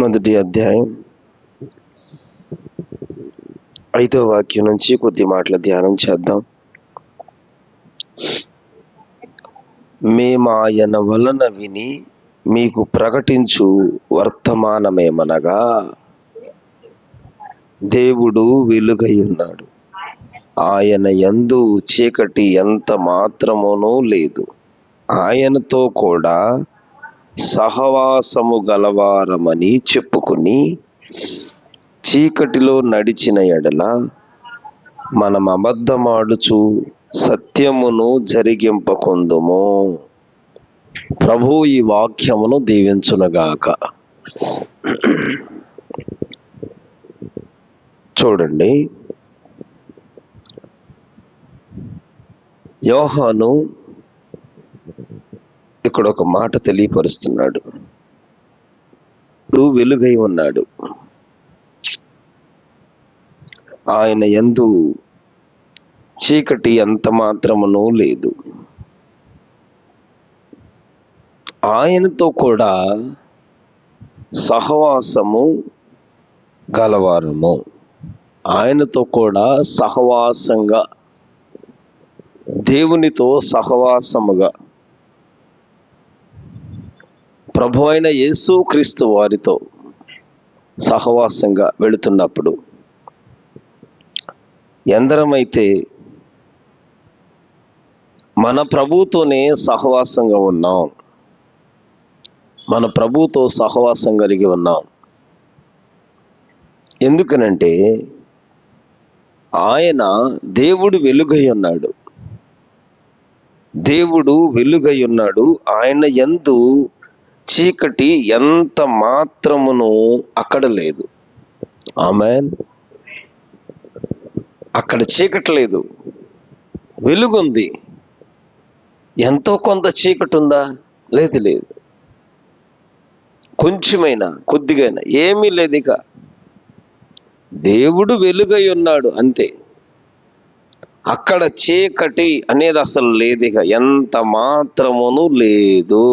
మొదటి అధ్యాయం 5వ వాక్యం నుంచి కొద్ది మాటల ధ్యానం చేద్దాం. మేము ఆయన వలన విని మీకు ప్రకటించు వర్తమానమేమనగా, దేవుడు వెలుగై ఉన్నాడు, ఆయన యందు చీకటి ఎంత మాత్రమునూ లేదు. ఆయనతో కూడా సహవాసము గలవారమని చెప్పుకుని చీకటిలో నడిచిన ఎడల మనం అబద్ధమాడుచు సత్యమును జరిగింపకొందుము. ప్రభు ఈ వాక్యమును దీవించునుగాక. చూడండి, యోహాను ఇక్కడ ఒక మాట తెలియపరుస్తున్నాడు. వెలుగై ఉన్నాడు, ఆయన యందు చీకటి ఎంత మాత్రమునూ లేదు. ఆయనతో కూడా సహవాసము గలవారము, ఆయనతో కూడా సహవాసంగా, దేవునితో సహవాసముగా, ప్రభు అయిన యేసు క్రీస్తు వారితో సహవాసంగా వెళుతున్నప్పుడు ఎందరమైతే మన ప్రభుతోనే సహవాసంగా ఉన్నాం, మన ప్రభుతో సహవాసం కలిగి ఉన్నాం. ఎందుకనంటే ఆయన దేవుడు వెలుగై ఉన్నాడు, దేవుడు వెలుగై ఉన్నాడు. ఆయన యందు చీకటి ఎంత మాత్రమును అక్కడ లేదు. ఆమేన్. అక్కడ చీకటి లేదు, వెలుగుంది. ఎంతో కొంత చీకటి ఉందా? లేదు, లేదు. కొంచెమైనా, కొద్దిగైనా ఏమీ లేదు. ఇక దేవుడు వెలుగై ఉన్నాడు, అంతే. అక్కడ చీకటి అనేది అసలు లేదు. ఇక ఎంత మాత్రమును లేదు,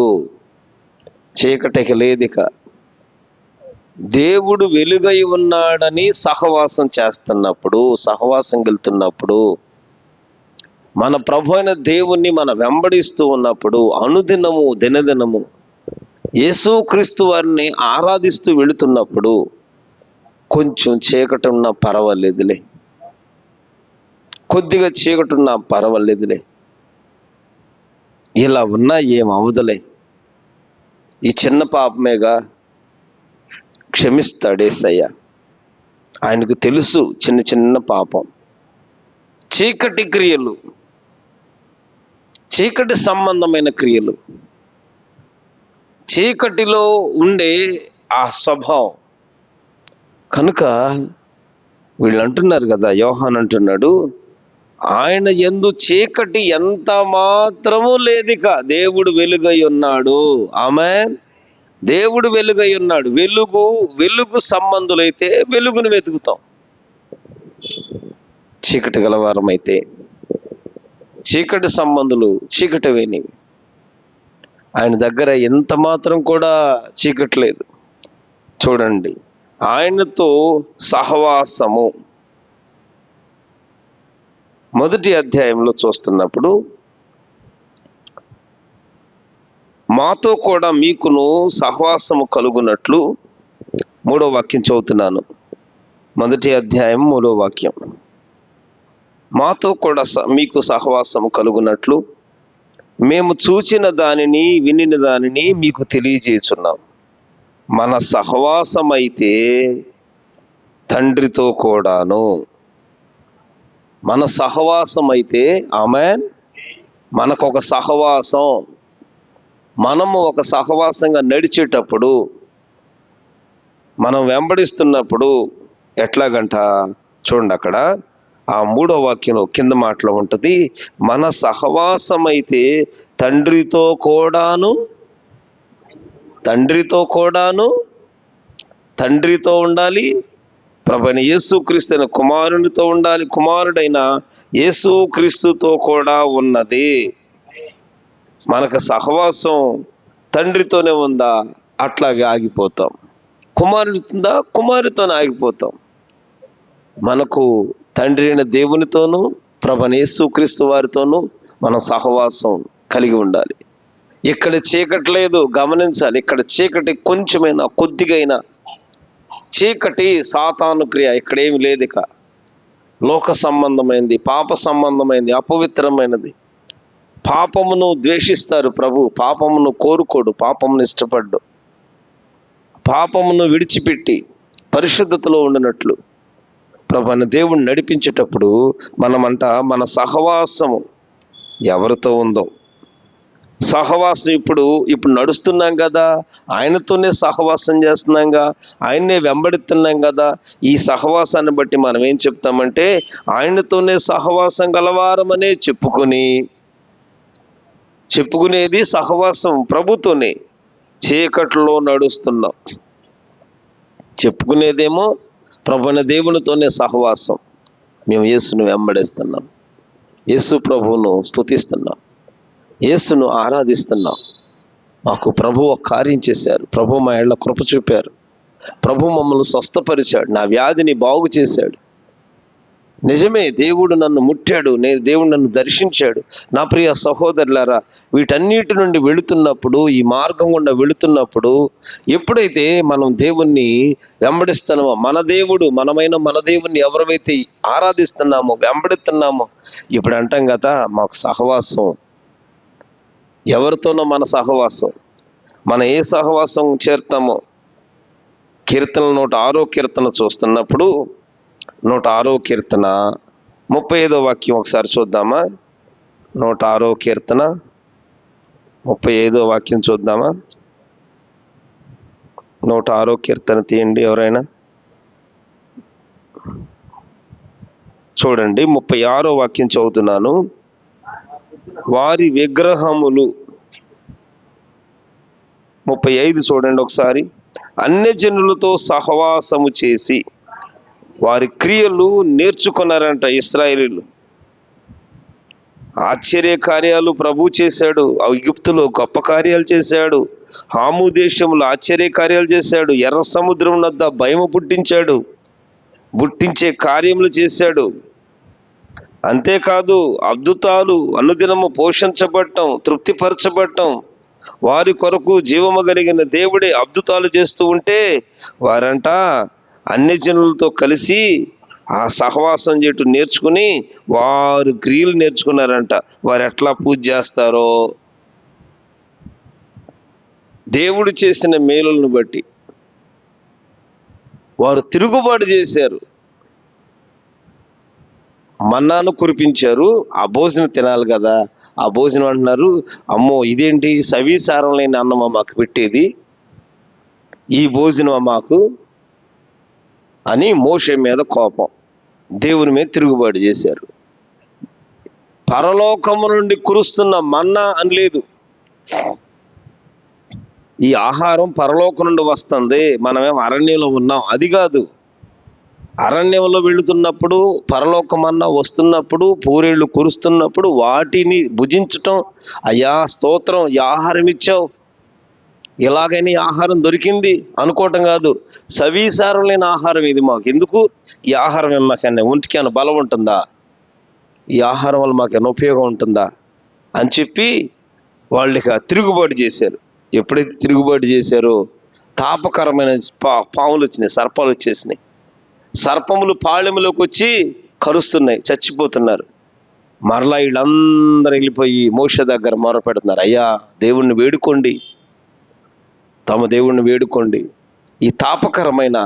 చీకటికి లేదు. ఇక దేవుడు వెలుగై ఉన్నాడని సహవాసం చేస్తున్నప్పుడు, సహవాసం వెళ్తున్నప్పుడు, మన ప్రభు అయిన దేవుణ్ణి మనం వెంబడిస్తూ ఉన్నప్పుడు, అనుదినము దినదినము యేసుక్రీస్తు వారిని ఆరాధిస్తూ వెళుతున్నప్పుడు కొంచెం చీకటి ఉన్నా పర్వాలేదులే, కొద్దిగా చీకటి ఉన్నా పర్వాలేదులే, ఇలా ఉన్నా ఏమవదులే, ఈ చిన్న పాపమేగా, క్షమిస్తాడు యేసయ్య. ఆయనకు తెలుసు చిన్న చిన్న పాపం. చీకటి క్రియలు, చీకటి సంబంధమైన క్రియలు, చీకటిలో ఉండే ఆ స్వభావం కనుక వీళ్ళు అంటున్నారు కదా, యోహాన్ అంటున్నాడు, ఆయన యందు చీకటి ఎంత మాత్రము లేదిక, దేవుడు వెలుగై ఉన్నాడు. ఆమేన్. దేవుడు వెలుగై ఉన్నాడు. వెలుగు సంబంధులైతే వెలుగును వెతుకుతాం, చీకటి గలవారం అయితే చీకటి సంబంధులు, చీకటి వేనివి. ఆయన దగ్గర ఎంత మాత్రం కూడా చీకటి లేదు. చూడండి, ఆయనతో సహవాసము మొదటి అధ్యాయంలో చూస్తున్నప్పుడు, మాతో కూడా మీకును సహవాసము కలుగునట్లు, 3వ వాక్యం చదువుతున్నాను. మొదటి అధ్యాయం 3వ వాక్యం. మాతో కూడా మీకు సహవాసము కలుగునట్లు మేము చూచిన దానిని వినిన దానిని మీకు తెలియజేస్తున్నాం. మన సహవాసం అయితే తండ్రితో కూడాను, మన సహవాసం అయితే, ఆమేన్, మనకొక సహవాసం, మనము ఒక సహవాసంగా నడిచేటప్పుడు, మనం వెంబడిస్తున్నప్పుడు ఎట్లాగంట చూడండి, అక్కడ ఆ 3వ వాక్యంలో కింద మాటలో ఉంటుంది, మన సహవాసం అయితే తండ్రితో కూడాను, తండ్రితో ఉండాలి, ప్రభువైన యేసుక్రీస్తు అయిన కుమారునితో ఉండాలి, కుమారుడైన యేసుక్రీస్తుతో కూడా ఉన్నది. మనకు సహవాసం తండ్రితోనే ఉందా? అట్లాగే ఆగిపోతాం. కుమారుడుతుందా, కుమారుడితోనే ఆగిపోతాం. మనకు తండ్రి అయిన దేవునితోనూ ప్రభువైన యేసుక్రీస్తు వారితోనూ మనం సహవాసం కలిగి ఉండాలి. ఇక్కడ చీకటి లేదు, గమనించాలి. ఇక్కడ చీకటి కొంచెమైనా, కొద్దిగైనా చీకటి సాతాను క్రియ ఇక్కడేమి లేదు. ఇక లోక సంబంధమైనది, పాప సంబంధమైనది, అపవిత్రమైనది. పాపమును ద్వేషిస్తారు ప్రభు, పాపమును కోరుకోడు, పాపమును ఇష్టపడ్డు. పాపమును విడిచిపెట్టి పరిశుద్ధతలో ఉండినట్లు ప్రభువైన దేవుణ్ణి నడిపించేటప్పుడు మనమంట మన సహవాసము ఎవరితో ఉందో, సహవాసం ఇప్పుడు నడుస్తున్నాం కదా, ఆయనతోనే సహవాసం చేస్తున్నాంగా, ఆయన్నే వెంబడిస్తున్నాం కదా. ఈ సహవాసాన్ని బట్టి మనం ఏం చెప్తామంటే ఆయనతోనే సహవాసం గలవారమనే చెప్పుకునేది సహవాసం ప్రభుతోనే. చీకట్లో నడుస్తున్నాం, చెప్పుకునేదేమో ప్రభువైన దేవునితోనే సహవాసం. మేము యేసును వెంబడిస్తున్నాం, యేసు ప్రభువును స్తుతిస్తున్నాం, యేసును ఆరాధిస్తున్నాం. మాకు ప్రభు ఒక కార్యం చేశారు, ప్రభు మా ఏళ్ళ కృప చూపారు, ప్రభు మమ్మల్ని స్వస్థపరిచాడు, నా వ్యాధిని బాగు చేశాడు. నిజమే, దేవుడు నన్ను ముట్టాడు, దేవుడు నన్ను దర్శించాడు. నా ప్రియ సహోదరులారా, వీటన్నిటి నుండి వెళుతున్నప్పుడు, ఈ మార్గం గుండా వెళుతున్నప్పుడు ఎప్పుడైతే మనం దేవుణ్ణి వెంబడిస్తున్నామో, మన దేవుణ్ణి ఎవరైతే ఆరాధిస్తున్నామో, వెంబడిస్తున్నామో, ఇప్పుడు అంటాం కదా మాకు సహవాసం. ఎవరితోనో మన సహవాసం. మనం ఏ సహవాసం చేరుతామో, కీర్తనలు 106వ కీర్తన చూస్తున్నప్పుడు 106వ కీర్తన 35వ వాక్యం ఒకసారి చూద్దామా? 106వ కీర్తన 35వ వాక్యం చూద్దామా? 106వ కీర్తన తీయండి ఎవరైనా, చూడండి. 36వ వాక్యం చదువుతున్నాను. వారి విగ్రహములు 35 చూడండి ఒకసారి. అన్యజనులతో సహవాసము చేసి వారి క్రియలు నేర్చుకున్నారంట ఇశ్రాయేలీయులు. ఆశ్చర్య కార్యాలు ప్రభు చేశాడు. ఐగుప్తులో గొప్ప కార్యాలు చేశాడు, హాము దేశంలో ఆశ్చర్య కార్యాలు చేశాడు, ఎర్ర సముద్రం వద్ద భయము పుట్టించే కార్యములు చేశాడు. అంతేకాదు అద్భుతాలు, అనుదినము పోషించబడటం, తృప్తిపరచబడటం, వారి కొరకు జీవము కలిగిన దేవుడే అద్భుతాలు చేస్తూ ఉంటే వారంట అన్యజనులతో కలిసి ఆ సహవాసం చేయటం నేర్చుకుని వారు క్రియలు నేర్చుకున్నారంట. వారు ఎట్లా పూజ చేస్తారో, దేవుడు చేసిన మేలులను బట్టి వారు తిరుగుబాటు చేశారు. మన్నాను కురిపించారు, ఆ భోజనం తినాలి కదా, ఆ భోజనం అంటున్నారు అమ్మో ఇదేంటి సవీసారం లేని అన్నమా మాకు పెట్టేది, ఈ భోజనం మాకు అని మోషే మీద కోపం, దేవుని మీద తిరుగుబాటు చేశారు. పరలోకము నుండి కురుస్తున్న మన్నా అని లేదు, ఈ ఆహారం పరలోకం నుండి వస్తుంది, మనమేం అరణ్యంలో ఉన్నాం అది కాదు. అరణ్యంలో వెళుతున్నప్పుడు, పరలోకమన్నా వస్తున్నప్పుడు, పూరేళ్ళు కురుస్తున్నప్పుడు వాటిని భుజించటం, అయ్యా స్తోత్రం ఈ ఆహారం ఇచ్చావు, ఇలాగని ఆహారం దొరికింది అనుకోవటం కాదు. సవీసారం లేని ఆహారం ఇది, మాకు ఎందుకు ఈ ఆహారం, మాకన్నా ఒంటికి ఏమైనా బలం ఉంటుందా, ఈ ఆహారం వల్ల మాకేమైనా ఉపయోగం ఉంటుందా అని చెప్పి వాళ్ళు ఇక తిరుగుబాటు చేశారు. ఎప్పుడైతే తిరుగుబాటు చేశారో తాపకరమైన పాములు వచ్చినాయి, సర్పాలు వచ్చేసినాయి. సర్పములు పాళెములోకి వచ్చి కరుస్తున్నాయి, చచ్చిపోతున్నారు. మరలా వీళ్ళందరూ వెళ్ళిపోయి మోషే దగ్గర మొరపెడుతున్నారు, అయ్యా దేవుణ్ణి వేడుకోండి, తమ దేవుణ్ణి వేడుకోండి, ఈ తాపకరమైన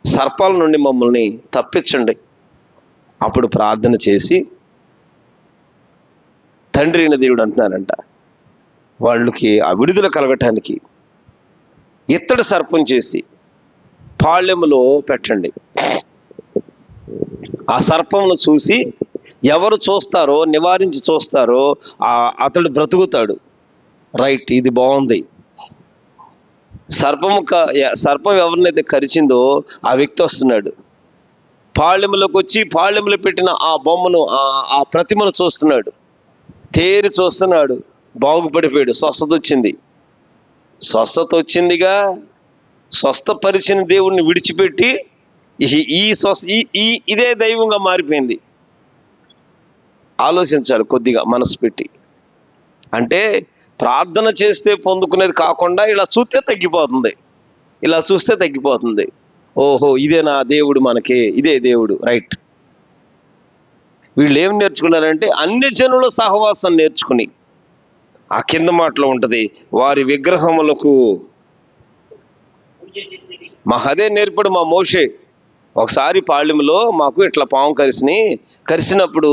సర్పాల నుండి మమ్మల్ని తప్పించండి. అప్పుడు ప్రార్థన చేసి తండ్రి అయిన దేవుడు అంటున్నారంట వాళ్ళకి ఆ విడుదల కలగటానికి ఇత్తడి సర్పం చేసి పాళ్యములో పెట్టండి. ఆ సర్పమును చూసి ఎవరు చూస్తారో, నివారించి చూస్తారో అతడు బ్రతుకుతాడు. రైట్, ఇది బాగుంది. సర్పం ఎవరినైతే కరిచిందో ఆ వ్యక్తి వస్తున్నాడు, పాళ్యములోకి వచ్చి పాళ్యములో పెట్టిన ఆ బొమ్మను, ఆ ప్రతిమను చూస్తున్నాడు, తేరి చూస్తున్నాడు, బాగుపడిపోయాడు, స్వస్థత వచ్చిందిగా. స్వస్థపరిచిన దేవుణ్ణి విడిచిపెట్టి ఇదే దైవంగా మారిపోయింది. ఆలోచించాలి కొద్దిగా మనసు పెట్టి. అంటే ప్రార్థన చేస్తే పొందుకునేది కాకుండా ఇలా చూస్తే తగ్గిపోతుంది. ఓహో, ఇదే నా దేవుడు, మనకి ఇదే దేవుడు, రైట్. వీళ్ళు ఏం నేర్చుకున్నారంటే అన్ని జనుల సహవాసం నేర్చుకుని, ఆ కింద మాటలో ఉంటుంది, వారి విగ్రహములకు అదే నేర్పాడు మా మోషే. ఒకసారి పాళెంలో మాకు ఇట్లా పాము కరిసినప్పుడు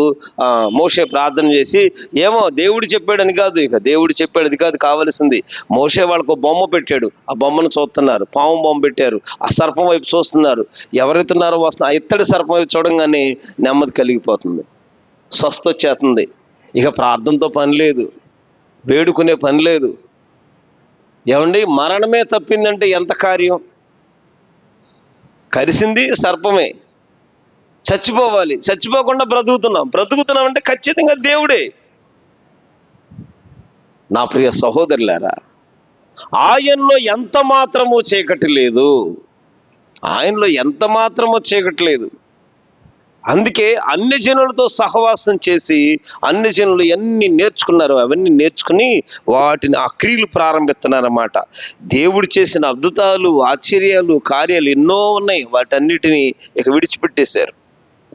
మోషే ప్రార్థన చేసి, ఏమో దేవుడు చెప్పాడని కాదు, ఇక దేవుడు చెప్పాడు కాదు కావలసింది. మోషే వాళ్ళకు బొమ్మ పెట్టాడు, ఆ బొమ్మను చూస్తున్నారు, పాము బొమ్మ పెట్టారు, ఆ సర్పం వైపు చూస్తున్నారు. ఎవరైతున్నారో వస్తున్నా, ఆ ఇత్తడి సర్పం వైపు చూడంగానే నెమ్మది కలిగిపోతుంది, స్వస్థ వచ్చేస్తుంది. ఇక ప్రార్థనతో పని లేదు, వేడుకునే పని లేదు. ఏమండి, మరణమే తప్పిందంటే ఎంత కార్యం. కరిసింది సర్పమే, చచ్చిపోవాలి, చచ్చిపోకుండా బ్రతుకుతున్నాం అంటే ఖచ్చితంగా దేవుడే. నా ప్రియ సహోదరులారా, ఆయనలో ఎంత మాత్రమూ చీకటి లేదు. అందుకే అన్ని జనులతో సహవాసం చేసి అన్ని జనులు ఎన్ని నేర్చుకున్నారో అవన్నీ నేర్చుకుని వాటిని ఆ క్రియలు ప్రారంభిస్తున్నారన్నమాట. దేవుడు చేసిన అద్భుతాలు, ఆశ్చర్యాలు, కార్యాలు ఎన్నో ఉన్నాయి. వాటన్నిటిని ఇక విడిచిపెట్టేశారు,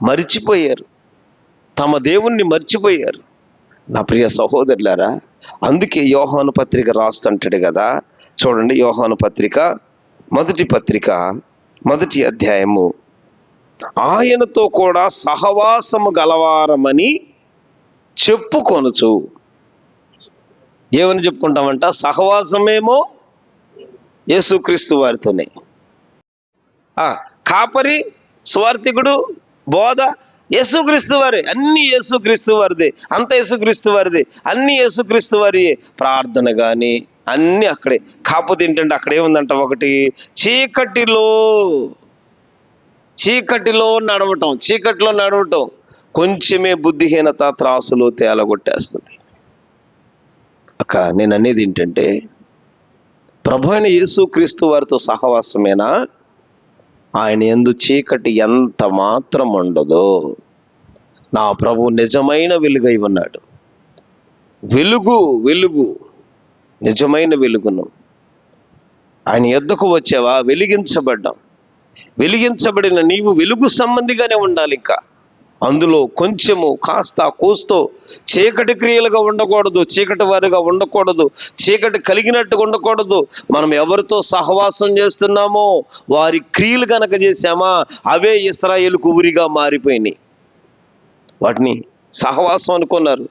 మరిచిపోయారు, తమ దేవుణ్ణి మర్చిపోయారు. నా ప్రియ సహోదరులారా, అందుకే యోహాను పత్రిక రాస్తుంటాడు కదా, చూడండి. యోహాను పత్రిక మొదటి అధ్యాయము, ఆయనతో కూడా సహవాసము గలవారమని చెప్పుకొనుచు. ఏమని చెప్పుకుంటామంట? సహవాసమేమో యేసుక్రీస్తు వారితోనే. కాపరి, స్వార్థికుడు, బోధ యేసుక్రీస్తు వారి, అన్ని యేసుక్రీస్తు వారిదే, అంత యేసుక్రీస్తు వారిదే, అన్ని యేసుక్రీస్తు వారి. ప్రార్థన కానీ అన్ని అక్కడే. కాకపోతే ఏంటంటే అక్కడ ఏముందంట, ఒకటి చీకటిలో నడవటం కొంచెమే బుద్ధిహీనత త్రాసులో తేలగొట్టేస్తుంది. నేను అనేది ఏంటంటే, ప్రభు అయిన యేసుక్రీస్తు వారితో సహవాసమేనా? ఆయన యందు చీకటి ఎంత మాత్రం ఉండదో. నా ప్రభు నిజమైన వెలుగై ఉన్నాడు. వెలుగు నిజమైన వెలుగును ఆయన యొద్దకు వచ్చావా? వెలిగించబడిన నీవు వెలుగు సంబంధిగానే ఉండాలి. ఇంకా అందులో కొంచెము కాస్త కూస్తో చీకటి క్రియలుగా ఉండకూడదు, చీకటి వారిగా ఉండకూడదు, చీకటి కలిగినట్టుగా ఉండకూడదు. మనం ఎవరితో సహవాసం చేస్తున్నామో వారి క్రియలు కనుక చేశామా, అవే ఇశ్రాయేలుకు ఉరిగా మారిపోయినాయి. వాటిని సహవాసం అనుకున్నారు,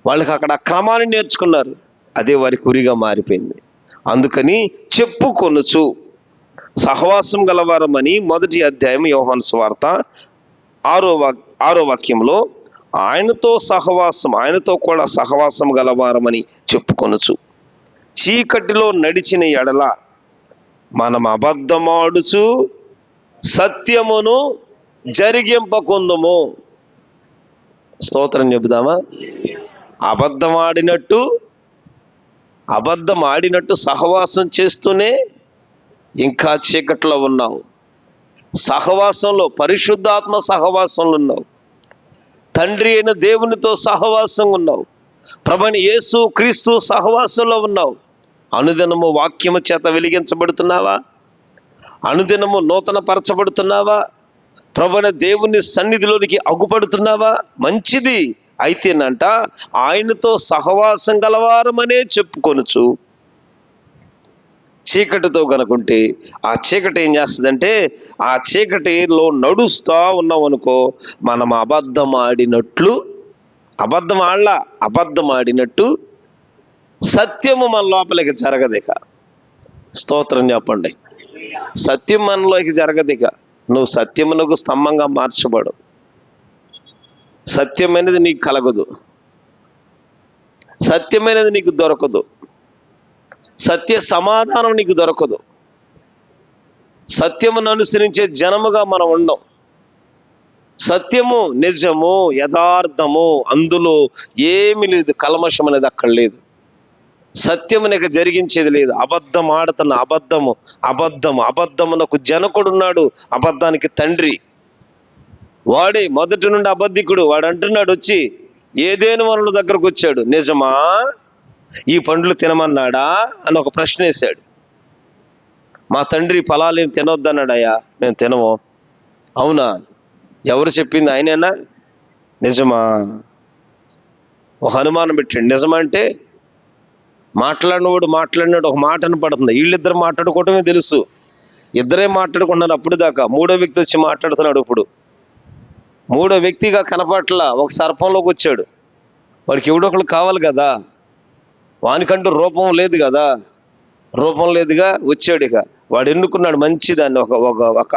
వాళ్ళకి అక్కడ క్రమాన్ని నేర్చుకున్నారు, అదే వారికి ఉరిగా మారిపోయింది. అందుకని చెప్పుకొనుచు సహవాసం గలవారమని మొదటి అధ్యాయం యోహాను సువార్త 6వ వాక్యంలో, ఆయనతో కూడా సహవాసం గలవారమని చెప్పుకొనుచు చీకటిలో నడిచిన ఎడల మనం అబద్ధమాడుచు సత్యమును జరిగింపకుందుము. స్తోత్రం చెబుదామా? అబద్ధం ఆడినట్టు సహవాసం చేస్తూనే ఇంకా చీకట్లో ఉన్నావు. సహవాసంలో, పరిశుద్ధాత్మ సహవాసంలో ఉన్నావు, తండ్రి అయిన దేవునితో సహవాసం ఉన్నావు, ప్రభువైన యేసు క్రీస్తు సహవాసంలో ఉన్నావు. అనుదినము వాక్యము చేత వెలిగించబడుతున్నావా? అనుదినము నూతన పరచబడుతున్నావా? ప్రభువైన దేవుని సన్నిధిలోనికి అగుపడుతున్నావా? మంచిది. అయితేనంట ఆయనతో సహవాసం గలవారమనే చెప్పుకొనుచు. చీకటితో కనుకుంటే ఆ చీకటి ఏం చేస్తుందంటే, ఆ చీకటిలో నడుస్తూ ఉన్నాం అనుకో, మనం అబద్ధం ఆడినట్టు సత్యము మన లోపలికి జరగదిక. స్తోత్రం చెప్పండి. సత్యం మనలోకి జరగదిక. నువ్వు సత్యమునకు స్తంభంగా మార్చబడు. సత్యమైనది నీకు కలగదు, సత్యమైనది నీకు దొరకదు, సత్య సమాధానం నీకు దొరకదు. సత్యమును అనుసరించే జనముగా మనం ఉండం. సత్యము, నిజము, యథార్థము, అందులో ఏమీ లేదు, కల్మషం అనేది అక్కడ లేదు. సత్యము నీకు జరిగించేది లేదు. అబద్ధం ఆడుతున్న అబద్ధమునకు జనకుడున్నాడు, అబద్ధానికి తండ్రి. వాడే మొదటి నుండి అబద్ధికుడు. వాడు అంటున్నాడు, వచ్చి ఏదేను వనరుల దగ్గరకు వచ్చాడు, నిజమా ఈ పండ్లు తినమన్నాడా అని ఒక ప్రశ్న వేశాడు. మా తండ్రి ఫలాలు ఏం తినొద్దన్నాడయ్యా, మేము తినము. అవునా, ఎవరు చెప్పింది? ఆయనేనా? నిజమా? ఒక అనుమానం పెట్టాడు. నిజమంటే మాట్లాడినాడు ఒక మాట పడుతుంది. వీళ్ళిద్దరు మాట్లాడుకోవటమే తెలుసు, ఇద్దరే మాట్లాడుకున్నారు అప్పుడు దాకా. మూడో వ్యక్తి వచ్చి మాట్లాడుతున్నాడు. ఇప్పుడు మూడో వ్యక్తిగా కనపట్ల ఒక సర్పంలోకి వచ్చాడు. వాడికి ఎవడో ఒకళ్ళు కావాలి కదా, వానికంటూ రూపం లేదు కదా, రూపం లేదుగా వచ్చాడు. ఇక వాడు ఎన్నుకున్నాడు మంచిదాన్ని, ఒక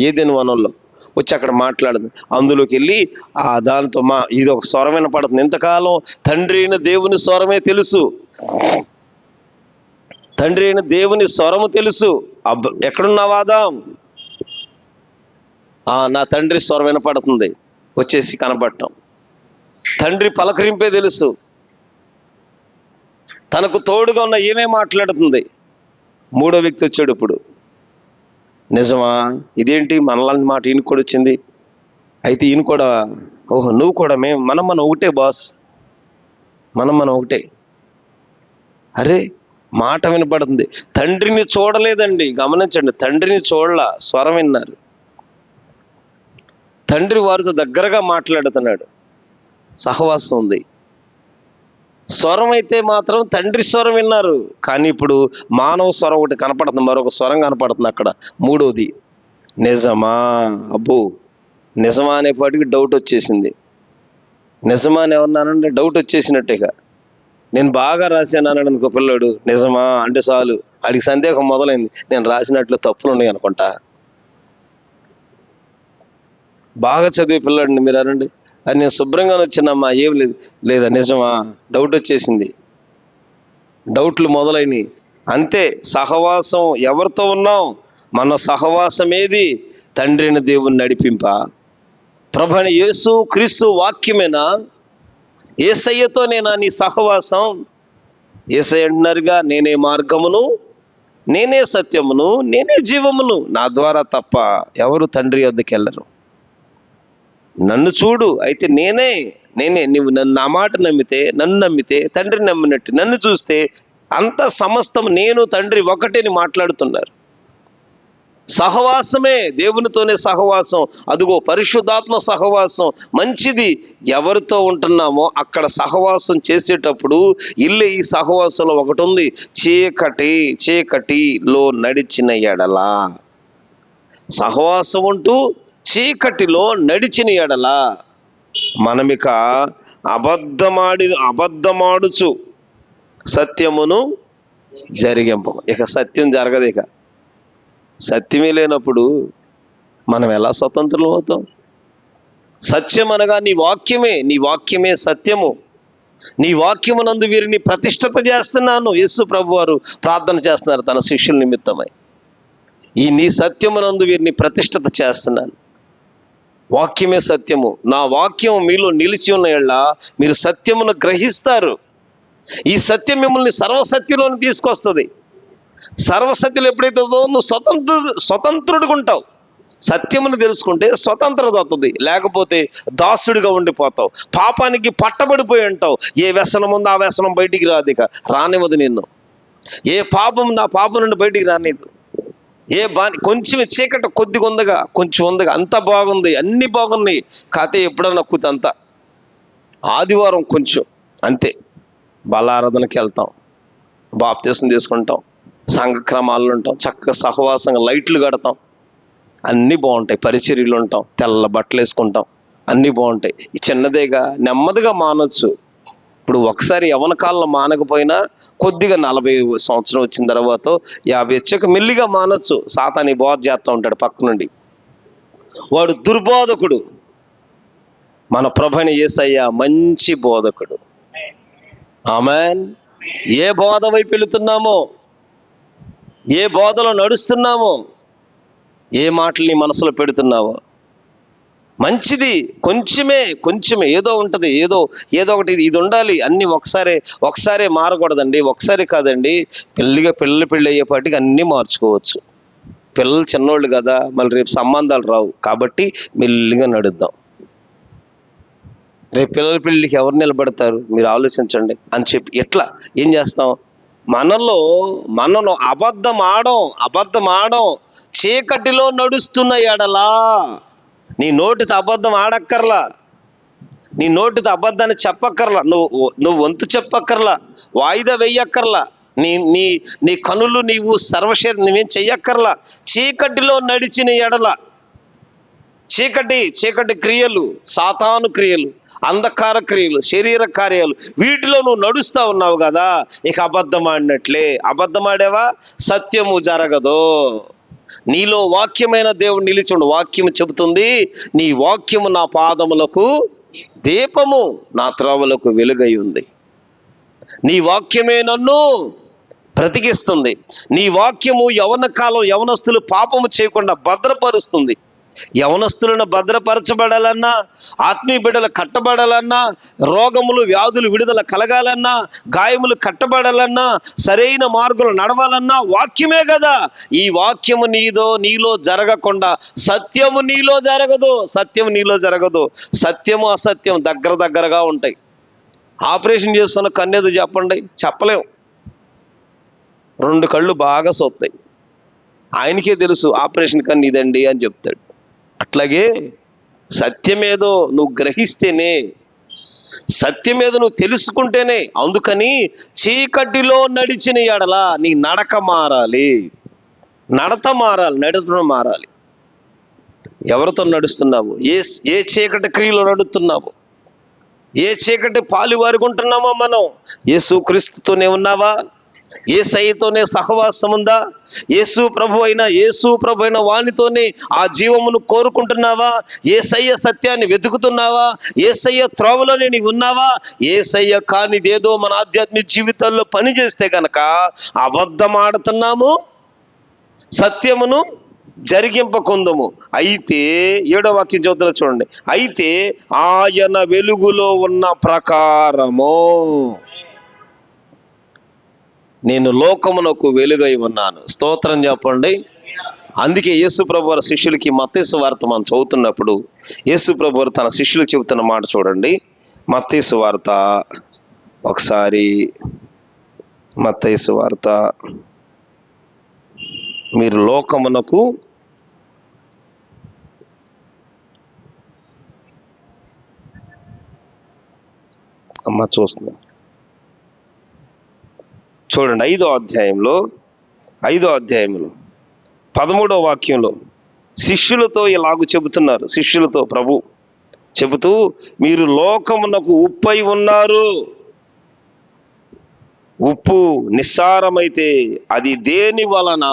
ఏదైనా వనంలో వచ్చి అక్కడ మాట్లాడదు. అందులోకి వెళ్ళి దానితో ఇది ఒక స్వరం వినపడుతుంది. ఇంతకాలం తండ్రి అయిన దేవుని స్వరమే తెలుసు, తండ్రి అయిన దేవుని స్వరము తెలుసు. ఎక్కడున్నావా ఆదాం? నా తండ్రి స్వరం వినపడుతుంది. వచ్చేసి కనపడటం, తండ్రి పలకరింపే తెలుసు. తనకు తోడుగా ఉన్న ఏమే మాట్లాడుతుంది. మూడో వ్యక్తి వచ్చాడు. ఇప్పుడు నిజమా? ఇదేంటి మనలాంటి మాట ఈయన కూడా వచ్చింది? అయితే ఈయన కూడా, ఓహో నువ్వు కూడా, మనం ఒకటే బాస్, మనం ఒకటే. అరే మాట వినపడుతుంది. తండ్రిని చూడలేదండి, గమనించండి. తండ్రిని చూడలా, స్వరం విన్నారు. తండ్రి వారితో దగ్గరగా మాట్లాడుతున్నాడు, సహవాసం ఉంది. స్వరం అయితే మాత్రం తండ్రి స్వరం విన్నారు. కానీ ఇప్పుడు మానవ స్వరం ఒకటి కనపడుతుంది, మరొక స్వరం కనపడుతుంది అక్కడ. మూడోది నిజమా? అబ్బో, నిజమా అనేపాటికి డౌట్ వచ్చేసింది. నిజమా అని ఎవరన్నానంటే డౌట్ వచ్చేసినట్టేగా. నేను బాగా రాశాను అన్నాడు అనుకో పిల్లాడు, నిజమా అంటే చాలు వాడికి సందేహం మొదలైంది. నేను రాసినట్లు తప్పులు ఉన్నాయి అనుకుంటా. బాగా చదివే పిల్లాడిని మీరు అనండి, అది నేను శుభ్రంగా వచ్చినమ్మా, ఏం లేదు. లేదా నిజమా? డౌట్ వచ్చేసింది, డౌట్లు మొదలైనవి. అంతే. సహవాసం ఎవరితో ఉన్నాం? మన సహవాసం ఏది? తండ్రిని దేవుని నడిపింప, ప్రభువైన యేసు క్రీస్తు వాక్యమేనా? యేసయ్యతో నేనా నీ సహవాసం? యేసయ్య అంటున్నారుగా, నేనే మార్గమును, నేనే సత్యమును, నేనే జీవమును, నా ద్వారా తప్ప ఎవరు తండ్రి వద్దకు వెళ్ళరు. నన్ను చూడు, అయితే నేనే నువ్వు నా మాట నమ్మితే, నన్ను నమ్మితే తండ్రి నమ్మినట్టు. నన్ను చూస్తే అంత సమస్తం నేను తండ్రి ఒకటేని మాట్లాడుతున్నారు. సహవాసమే, దేవునితోనే సహవాసం. అదిగో పరిశుద్ధాత్మ సహవాసం మంచిది. ఎవరితో ఉంటున్నామో అక్కడ సహవాసం చేసేటప్పుడు ఇల్లే ఈ సహవాసంలో ఒకటి ఉంది, చీకటిలో నడిచిన ఎడల. సహవాసం ఉంటూ చీకటిలో నడిచిన ఎడల మనమిక అబద్ధమాడుచు సత్యమును జరిగింప. ఇక సత్యం జరగదు. ఇక సత్యమే లేనప్పుడు మనం ఎలా స్వతంత్రులు అవుతాం? సత్యం అనగా నీ వాక్యమే సత్యము. నీ వాక్యమునందు వీరిని ప్రతిష్ఠిత చేస్తున్నాను. యేసు ప్రభు వారు ప్రార్థన చేస్తున్నారు తన శిష్యుల నిమిత్తమై. ఈ నీ సత్యమునందు వీరిని ప్రతిష్ఠిత చేస్తున్నాను. వాక్యమే సత్యము. నా వాక్యం మీలో నిలిచి ఉన్న యెడల మీరు సత్యమును గ్రహిస్తారు. ఈ సత్యం మిమ్మల్ని సర్వసత్యంలోని తీసుకొస్తుంది. సర్వసత్యులు ఎప్పుడైతే నువ్వు స్వతంత్రుడిగా ఉంటావు. సత్యమును తెలుసుకుంటే స్వతంత్రత వస్తుంది, లేకపోతే దాసుడిగా ఉండిపోతావు. పాపానికి పట్టబడిపోయి ఉంటావు. ఏ వ్యసనం ఉందో ఆ వ్యసనం బయటికి రాదు, ఇక రానివ్వదు నిన్ను. ఏ పాపం నా పాపం నుండి బయటికి రానివ్వదు. కొంచెం చీకటి కొద్దిగా ఉందగా, కొంచెం ఉందగా, అంత బాగుంది, అన్ని బాగున్నాయి. కాతే ఎప్పుడన్నా అంత ఆదివారం కొంచెం అంతే. బలారాధనకి వెళ్తాం, బాప్తీసం తీసుకుంటాం, సంఘక్రమాలు ఉంటాం, చక్కగా సహవాసంగా లైట్లు కడతాం, అన్నీ బాగుంటాయి. పరిచర్యలు ఉంటాం, తెల్ల బట్టలు వేసుకుంటాం, అన్నీ బాగుంటాయి. ఈ చిన్నదేగా నెమ్మదిగా మానొచ్చు. ఇప్పుడు ఒకసారి యవన కాలంలో మానకపోయినా కొద్దిగా 40 సంవత్సరం వచ్చిన తర్వాత 50 వచ్చాక మెల్లిగా మానొచ్చు. సాతాని బోధ చేస్తూ ఉంటాడు పక్క నుండి, వాడు దుర్బోధకుడు. మన ప్రభువైన యేసయ్య మంచి బోధకుడు. ఆమేన్. ఏ బోధ వైపు వెళుతున్నామో, ఏ బోధలో నడుస్తున్నామో, ఏ మాటల్ని మనసులో పెడుతున్నావో, మంచిది, కొంచెమే ఏదో ఉంటుంది, ఏదో ఒకటి ఇది ఉండాలి. అన్నీ ఒకసారే మారకూడదండి. ఒకసారి కాదండి, పిల్లలు అయ్యేపాటికి అన్నీ మార్చుకోవచ్చు. పిల్లలు చిన్నోళ్ళు కదా, మళ్ళీ రేపు సంబంధాలు రావు. కాబట్టి మెల్లిగా నడుద్దాం. రేపు పిల్లల పెళ్ళికి ఎవరు నిలబడతారు మీరు ఆలోచించండి అని చెప్పి ఎట్లా ఏం చేస్తాం? మనం అబద్ధం ఆడం చీకటిలో నడుస్తున్న ఎడలా. నీ నోటితో అబద్ధం ఆడక్కర్లా, నీ నోటితో అబద్ధాన్ని చెప్పక్కర్లా, నువ్వు వంతు చెప్పక్కర్లా, వాయిదా వెయ్యక్కర్లా, నీ నీ నీ కనులు నీవు నువ్వేం చెయ్యక్కర్లా. చీకటిలో నడిచిన ఎడల, చీకటి క్రియలు, సాతాను క్రియలు, అంధకార క్రియలు, శరీర కార్యాలు, వీటిలో నువ్వు నడుస్తా ఉన్నావు కదా, ఇక అబద్ధం ఆడినట్లే. అబద్ధం ఆడేవా, సత్యము జరగదు. నీలో వాక్యమైన దేవుడు నిలిచుండు. వాక్యము చెబుతుంది, నీ వాక్యము నా పాదములకు దీపము, నా త్రోవలకు వెలుగై ఉంది. నీ వాక్యమే నన్ను బ్రతికిస్తుంది. నీ వాక్యము యవనస్తులు పాపము చేయకుండా భద్రపరుస్తుంది. యవనస్తులను భద్రపరచబడాలన్నా, ఆత్మీయ బిడ్డలు కట్టబడాలన్నా, రోగములు వ్యాధులు విడుదల కలగాలన్నా, గాయములు కట్టబడాలన్నా, సరైన మార్గంలో నడవాలన్నా వాక్యమే కదా. ఈ వాక్యము నీలో జరగకుండా సత్యము నీలో జరగదు. సత్యము అసత్యం దగ్గరగా ఉంటాయి. ఆపరేషన్ చేస్తున్న కన్నేదో చెప్పండి, చెప్పలేం. 2 కళ్ళు బాగా సోస్తాయి, ఆయనకే తెలుసు ఆపరేషన్ కన్ను ఇదండి అని చెప్తాడు. అట్లాగే సత్యమేదో నువ్వు గ్రహిస్తేనే, సత్యమేదో నువ్వు తెలుసుకుంటేనే. అందుకని చీకటిలో నడిచిన ఎడల నీ నడత మారాలి, నడవడం మారాలి. ఎవరితో నడుస్తున్నావు? ఏ చీకటి క్రియలో నడుస్తున్నావు? ఏ చీకటి పాలువారికి ఉంటున్నామో మనం? యేసు క్రీస్తుతోనే ఉన్నావా? యేసయ్యతోనే సహవాసం ఉందా? యేసు ప్రభు అయిన వానితోనే ఆ జీవమును కోరుకుంటున్నావా? యేసయ్య సత్యాన్ని వెతుకుతున్నావా? యేసయ్య త్రోవలోనే నీవు ఉన్నావా? యేసయ్య కానిదేదో మన ఆధ్యాత్మిక జీవితాల్లో పనిచేస్తే కనుక అబద్ధం ఆడుతున్నాము, సత్యమును జరిగింపకుందుము. అయితే 7వ వాక్యం చదువుతున్నా చూడండి. అయితే ఆయన వెలుగులో ఉన్న ప్రకారము నేను లోకమునకు వెలుగై ఉన్నాను. స్తోత్రం చెప్పండి. అందుకే యేసు ప్రభు వారి శిష్యులకి మత్తయి సువార్త మనం చదువుతున్నప్పుడు యేసు ప్రభు వారు తన శిష్యులకు చెబుతున్న మాట చూడండి. మత్తయి సువార్త, ఒకసారి మత్తయి సువార్త, మీరు లోకమునకు చూస్తున్నా చూడండి. 5వ అధ్యాయంలో 13వ వాక్యంలో శిష్యులతో ఇలాగూ చెబుతున్నారు. శిష్యులతో ప్రభు చెబుతూ, మీరు లోకమునకు ఉప్పై ఉన్నారు. ఉప్పు నిస్సారమైతే అది దేని వలన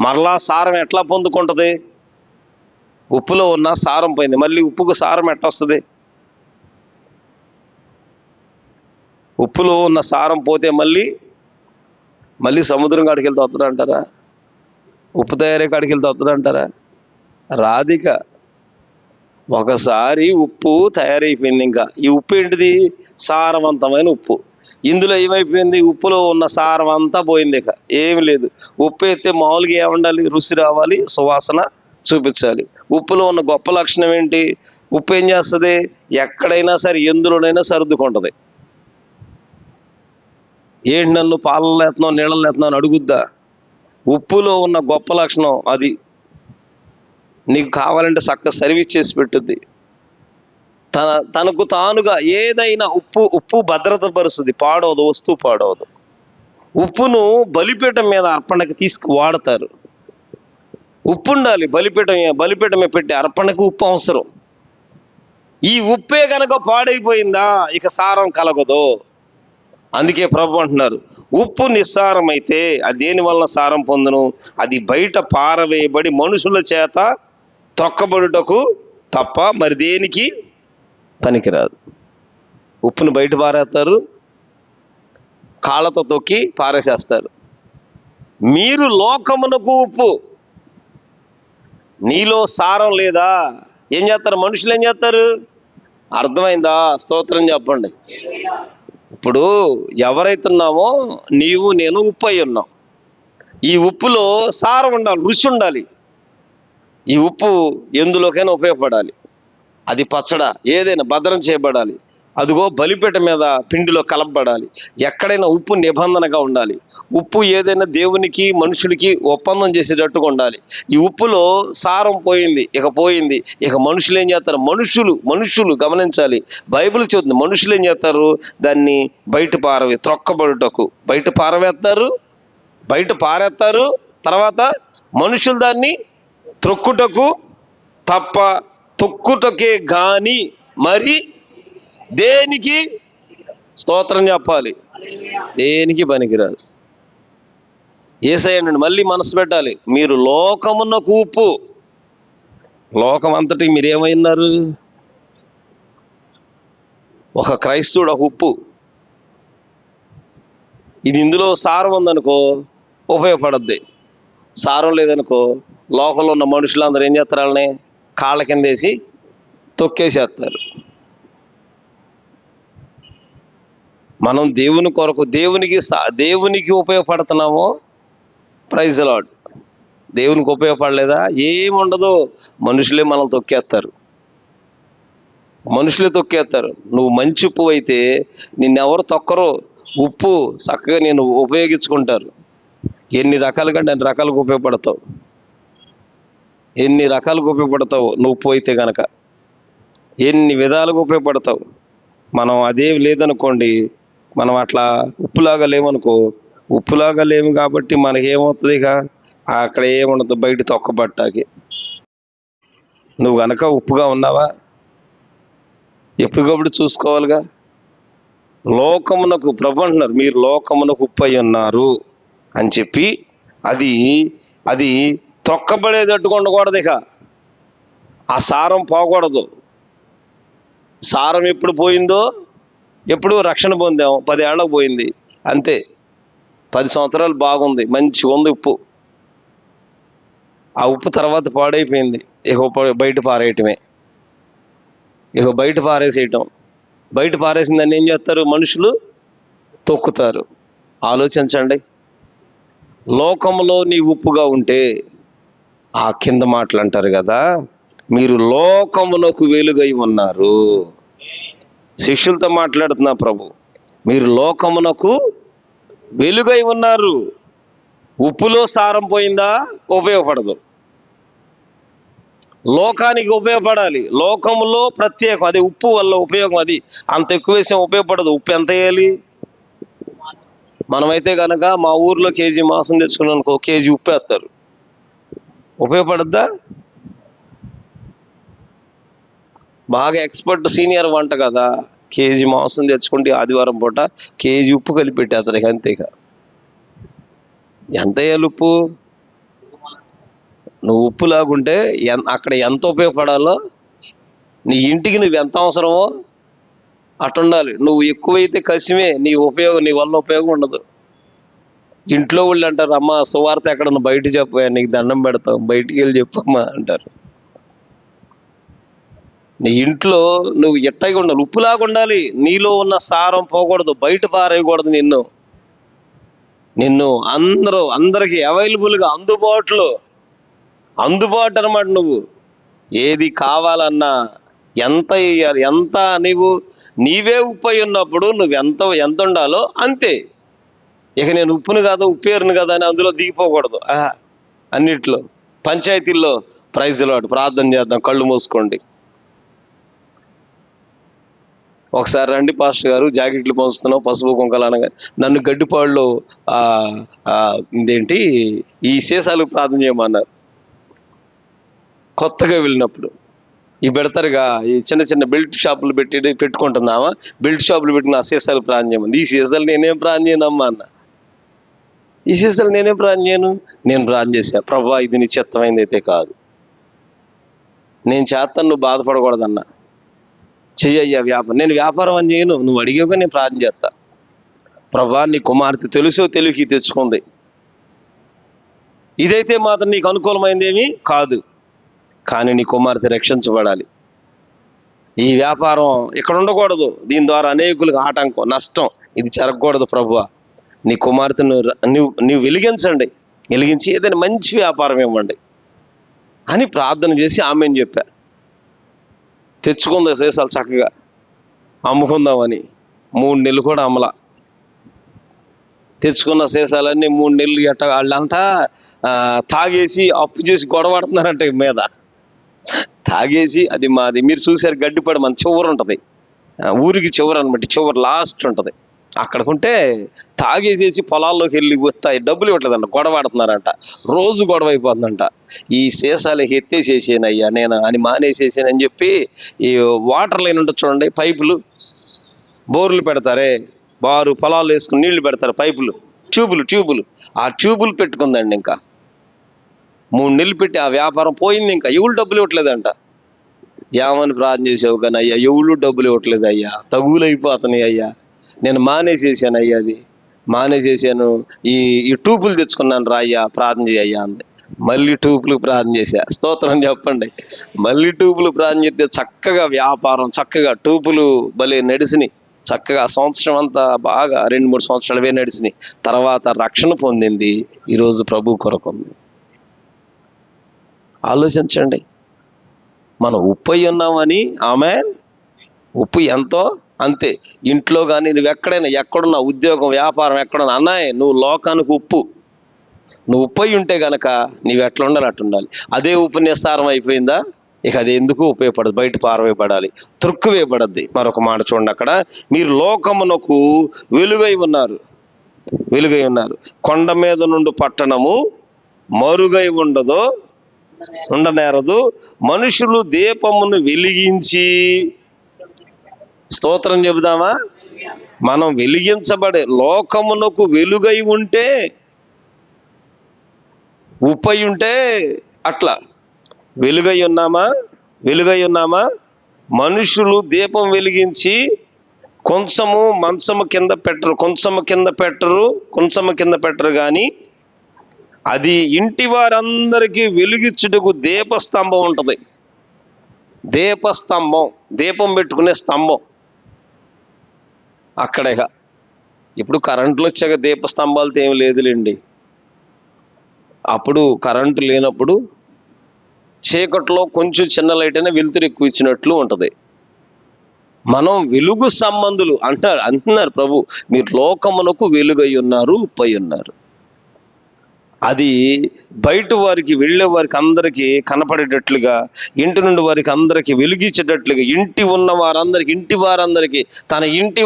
మరలా సారం ఎట్లా పొందుకుంటుంది? ఉప్పులో ఉన్న సారం పోయింది, మళ్ళీ ఉప్పుకు సారం ఎట్లా వస్తుంది? ఉప్పులో ఉన్న సారం పోతే మళ్ళీ సముద్రం కాడికి వెళ్తే వస్తుంది అంటారా? ఉప్పు తయారీ కాడికి వెళ్తే వస్తుంది అంటారా? రాధిక. ఒకసారి ఉప్పు తయారైపోయింది, ఇంకా ఈ ఉప్పు ఏంటిది? సారవంతమైన ఉప్పు. ఇందులో ఏమైపోయింది? ఉప్పులో ఉన్న సారం అంతా పోయింది, ఇక ఏమి లేదు. ఉప్పు అయితే మామూలుగా ఏముండాలి? రుచి రావాలి, సువాసన చూపించాలి. ఉప్పులో ఉన్న గొప్ప లక్షణం ఏంటి? ఉప్పు ఏం చేస్తుంది? ఎక్కడైనా సరే, ఎందులోనైనా సర్దుకుంటుంది. ఏంటి నన్ను పాలలో ఎత్తున్నావు, నీళ్ళలో ఎత్తున్నావు అని అడుగుద్దా? ఉప్పులో ఉన్న గొప్ప లక్షణం అది. నీకు కావాలంటే చక్కగా సర్వీస్ చేసి పెట్టుద్ది. తనకు తానుగా ఏదైనా ఉప్పు భద్రత పరుస్తుంది, పాడవదు, వస్తువు పాడవదు. ఉప్పును బలిపీఠం మీద అర్పణకి వాడతారు. ఉప్పు ఉండాలి, బలిపీఠం మీద పెట్టి అర్పణకు ఉప్పు అవసరం. ఈ ఉప్పే కనుక పాడైపోయిందా, ఇక సారం కలగదు. అందుకే ప్రభు అంటున్నారు, ఉప్పు నిస్సారమైతే అది దేని వలన సారం పొందును? అది బయట పారవేయబడి మనుషుల చేత త్రొక్కబడుటకు తప్ప మరి దేనికి పనికిరాదు. ఉప్పును బయట పారేస్తారు, కాళ్ళతో తొక్కి పారేసేస్తారు. మీరు లోకమునకు ఉప్పు. నీలో సారం లేదా? ఏం చేస్తారు మనుషులు? ఏం చేస్తారు? అర్థమైందా? స్తోత్రం చెప్పండి. ఇప్పుడు ఎవరైతున్నామో నీవు నేను ఉప్పు అయి ఉన్నాం. ఈ ఉప్పులో సారం ఉండాలి, రుచి ఉండాలి. ఈ ఉప్పు ఎందులోకైనా ఉపయోగపడాలి. అది పచ్చడా ఏదైనా భద్రం చేయబడాలి. అదిగో బలిపీఠ మీద పిండిలో కలపబడాలి. ఎక్కడైనా ఉప్పు నిబంధనగా ఉండాలి. ఉప్పు ఏదైనా దేవునికి మనుషులకి ఒప్పందం చేసేటట్టుగా ఉండాలి. ఈ ఉప్పులో సారం పోయింది, ఇక మనుషులు ఏం చేస్తారు? మనుషులు గమనించాలి. బైబిల్ చెబుతుంది మనుషులు ఏం చేస్తారు? దాన్ని బయట త్రొక్కబడుటకు బయట పారేస్తారు. తర్వాత మనుషులు దాన్ని త్రొక్కుటకు తప్ప తొక్కుటకే గాని మరి దేనికి, స్తోత్రం చెప్పాలి, దేనికి పనికిరాదు. యేసయ్య మళ్ళీ మనసు పెట్టాలి. మీరు లోకమునకు ఉప్పు. లోకం అంతటి మీరేమైనారు? ఒక క్రైస్తవుడు ఒక ఉప్పు. ఇది ఇందులో సారం ఉందనుకో ఉపయోగపడద్ది. సారం లేదనుకో లోకంలో ఉన్న మనుషులందరూ ఏం చేస్తారు? వాళ్ళని కాళ్ళ కిందేసి తొక్కేసేస్తారు. మనం దేవుని కొరకు దేవునికి ఉపయోగపడుతున్నామో, ప్రైజ్ లార్డ్, దేవునికి ఉపయోగపడలేదా? ఏముండదు. మనుషులే మనం తొక్కేస్తారు. నువ్వు మంచి ఉప్పు అయితే నిన్నెవరు తొక్కరు. ఉప్పు చక్కగా నేను ఉపయోగించుకుంటారు. ఎన్ని రకాలుగా అంటే అన్ని రకాలుగా ఉపయోగపడతావు. నువ్వు ఉప్పు అయితే కనుక ఎన్ని విధాలుగా ఉపయోగపడతావు. మనం అదే లేదనుకోండి, మనం అట్లా ఉప్పులాగా లేము కాబట్టి మనకేమవుతుంది? ఇక అక్కడ ఏముండదు, బయట తొక్కబట్టాకి. నువ్వు గనక ఉప్పుగా ఉన్నావా? ఎప్పటికప్పుడు చూసుకోవాలిగా. లోకమునకు ప్రభు అంటున్నారు, మీరు లోకమునకు ఉప్పు అయి ఉన్నారు అని చెప్పి అది తొక్కబడేటట్టుగా ఉండకూడదు. ఇక ఆ సారం పోకూడదు. సారం ఎప్పుడు పోయిందో, ఎప్పుడు రక్షణ పొందాం 10 ఏళ్ళకు పోయింది అంతే. 10 సంవత్సరాలు బాగుంది, మంచిగా ఉంది ఉప్పు. ఆ ఉప్పు తర్వాత పాడైపోయింది. బయట పారేయటమే. బయట పారేసిందని ఏం చేస్తారు? మనుషులు తొక్కుతారు. ఆలోచించండి. లోకంలో నీ ఉప్పుగా ఉంటే, ఆ కింద మాటలు అంటారు కదా, మీరు లోకమునకు వెలుగై ఉన్నారు. శిష్యులతో మాట్లాడుతున్నా ప్రభు, మీరు లోకమునకు వెలుగై ఉన్నారు. ఉప్పులో సారం పోయిందా? ఉపయోగపడదు. లోకానికి ఉపయోగపడాలి. లోకంలో ప్రత్యేకం. అది ఉప్పు వల్ల ఉపయోగం. అది అంత ఎక్కువ వేసాం ఉపయోగపడదు. ఉప్పు ఎంత వేయాలి? మనమైతే కనుక మా ఊర్లో కేజీ మాంసం తెచ్చుకున్నాం అనుకో, కేజీ ఉప్పు వేస్తారు. ఉపయోగపడద్దా? బాగా ఎక్స్పర్ట్ సీనియర్ వంట కదా, కేజీ మాంసం తెచ్చుకుంటే ఆదివారం పూట కేజీ ఉప్పు కలిపి పెట్టేస్తారు. అంతేక ఎంత వేయాలి ఉప్పు? నువ్వు ఉప్పు లాగుంటే అక్కడ ఎంత ఉపయోగపడాలో, నీ ఇంటికి నువ్వు ఎంత అవసరమో అట్టుండాలి. నువ్వు ఎక్కువైతే కసిమే, నీ వల్ల ఉపయోగం ఉండదు. ఇంట్లో వాళ్ళు అంటారు, అమ్మ సువార్త ఎక్కడ బయట చెప్పా, నీకు దండం పెడతాం, బయటికి వెళ్ళి చెప్పమ్మా అంటారు. నీ ఇంట్లో నువ్వు ఎట్టగా ఉండాలి, ఉప్పులాగా ఉండాలి. నీలో ఉన్న సారం పోకూడదు, బయట పారేయకూడదు. నిన్ను అందరికి అవైలబుల్గా అందుబాటు అనమాట. నువ్వు ఏది కావాలన్నా ఎంత ఇయ్యాలి, ఎంత నీవే ఉప్పు అయి ఉన్నప్పుడు నువ్వు ఎంత ఉండాలో అంతే. ఇక నేను ఉప్పును కాదు, ఉప్పేరును కదా అని అందులో దిగిపోకూడదు. అన్నిట్లో పంచాయతీల్లో ప్రైజ్ లార్డ్ ప్రార్థన చేద్దాం, కళ్ళు మూసుకోండి. ఒకసారి రండి పాస్టర్ గారు, జాకెట్లు పంచుతున్నావు, పసుపు కుంకలు అనగా నన్ను గడ్డిపాడులో ఇదేంటి ఈ సీసాలు ప్రార్థన చేయమన్నారు. కొత్తగా వెళ్ళినప్పుడు ఇవి పెడతారుగా, ఈ చిన్న బెల్ట్ షాపులు పెట్టుకుంటున్నావా, బెల్ట్ షాపులు పెట్టి నా సీసాలు ప్రార్థన చేయమని. ఈ సీసాలు నేనేం ప్రార్థన చేయనమ్మా అన్న. ఈ సీసాలు నేనేం ప్రార్థన చేయను. నేను ప్రార్థన చేశా, ప్రభా ఇది నీ చిత్తమైంది అయితే కాదు, నేను చేస్తాను, నువ్వు బాధపడకూడదన్నా. చెయ్యయ్యా వ్యాపారం. నేను వ్యాపారం అని చేయను, నువ్వు అడిగావుగా నేను ప్రార్థన చేస్తా. ప్రభా నీ కుమార్తె తెలివికి తెచ్చుకుంది, ఇదైతే మాత్రం నీకు అనుకూలమైందేమీ కాదు. కానీ నీ కుమార్తె రక్షించబడాలి. ఈ వ్యాపారం ఇక్కడ ఉండకూడదు, దీని ద్వారా అనేకులకు ఆటంకం, నష్టం, ఇది జరగకూడదు ప్రభువా. నీ కుమార్తెను నువ్వు వెలిగించండి, వెలిగించి ఏదైనా మంచి వ్యాపారం ఇవ్వండి అని ప్రార్థన చేసి ఆమెను చెప్పారు. తెచ్చుకుందా సీసాలు చక్కగా అమ్ముకుందామని. 3 నెలలు కూడా అమ్మలా. తెచ్చుకున్న సీసాలన్నీ 3 నెలలు వాళ్ళంతా తాగేసి అప్పు చేసి గొడవడుతున్నారంట మీద. తాగేసి అది మాది, మీరు చూసారు గడ్డిపడి మన చివరి ఉంటుంది, ఊరికి చివరి అనమాట, చివరి లాస్ట్ ఉంటుంది, అక్కడికుంటే తాగేసేసి పొలాల్లోకి వెళ్ళి వస్తాయి, డబ్బులు ఇవ్వట్లేదంట, గొడవడుతున్నారంట, రోజు గొడవ అయిపోతుందంట. ఈ సీసాలు ఎత్తేసేసానయ్యా నేను అని మానేసేసానని చెప్పి ఈ వాటర్ లైన్ ఉంటుంది చూడండి, పైపులు, బోర్లు పెడతారే, బారు పొలాలు వేసుకుని నీళ్లు పెడతారు, పైపులు, ట్యూబులు, ఆ ట్యూబులు పెట్టుకుందండి. ఇంకా 3 నెలలు పెట్టి ఆ వ్యాపారం పోయింది. ఇంకా ఎవరు డబ్బులు ఇవ్వట్లేదంట. ఏమని ప్రార్థన చేసావు కానీ అయ్యా, ఎవరు డబ్బులు ఇవ్వట్లేదు అయ్యా, తగులు అయిపోతున్నాయి అయ్యా, నేను మానేసేసాను అయ్యా, అది మానేసేసాను, ఈ ట్యూబులు తెచ్చుకున్నాను రా అయ్యా, ప్రార్థన చేయయ్యా అంది. మళ్ళీ ట్యూబులు ప్రార్థన చేశా. స్తోత్రం చెప్పండి. మళ్ళీ ట్యూబులు ప్రార్థన చేస్తే చక్కగా వ్యాపారం, చక్కగా ట్యూబులు భలే నడిచినాయి. చక్కగా సంవత్సరం అంతా బాగా 2-3 సంవత్సరాలవే నడిచినాయి. తర్వాత రక్షణ పొందింది. ఈరోజు ప్రభు కొరకు ఉంది. ఆలోచించండి, మనం ఉప్పు అయి ఉన్నామని. ఆమెన్. ఉప్పు ఎంతో అంతే. ఇంట్లో కానీ నువ్వు ఎక్కడున్నా, ఉద్యోగం, వ్యాపారం ఎక్కడున్నా, అన్నాయ్ నువ్వు లోకానికి ఉప్పు. నువ్వు ఉప్పు అయి ఉంటే గనక నీవు ఎట్లా ఉండాలి అట్లా ఉండాలి. అదే ఉప్పు నిస్సారం అయిపోయిందా, ఇక అది ఎందుకు ఉపయోగపడదు, బయట పారవేయబడాలి, త్రుక్కు వేయబడద్ది. మరొక మాట చూడండి అక్కడ, మీరు లోకమునకు వెలుగై ఉన్నారు. కొండ మీద నుండి పట్టణము మరుగై ఉండనేరదు. మనుషులు దీపమును వెలిగించి, స్తోత్రం చెబుదామా, మనం వెలిగించబడే లోకమునకు వెలుగై ఉంటే, ఉప్పై ఉంటే అట్లా వెలుగై ఉన్నామా. మనుషులు దీపం వెలిగించి కొంచెము కింద పెట్టరు కానీ అది ఇంటి వారందరికీ వెలిగించుటకు దీపస్తంభం ఉంటుంది. దీపం పెట్టుకునే స్తంభం అక్కడే. ఇప్పుడు కరెంట్లు వచ్చాక దీపస్తంభాలతో ఏమి లేదులేండి. అప్పుడు కరెంటు లేనప్పుడు చీకట్లో కొంచెం చిన్న లైట్ అయినా వెలుతురు ఎక్కువ ఇచ్చినట్లు ఉంటుంది. మనం వెలుగు సంబంధులు అంటున్నారు ప్రభు, మీరు లోకమునకు వెలుగై ఉన్నారు, ఉప్పై ఉన్నారు. అది బయట వారికి, వెళ్ళే వారికి అందరికీ కనపడేటట్లుగా, ఇంటి నుండి వారికి అందరికీ వెలిగించేటట్లుగా, ఇంటి వారందరికీ తన ఇంటి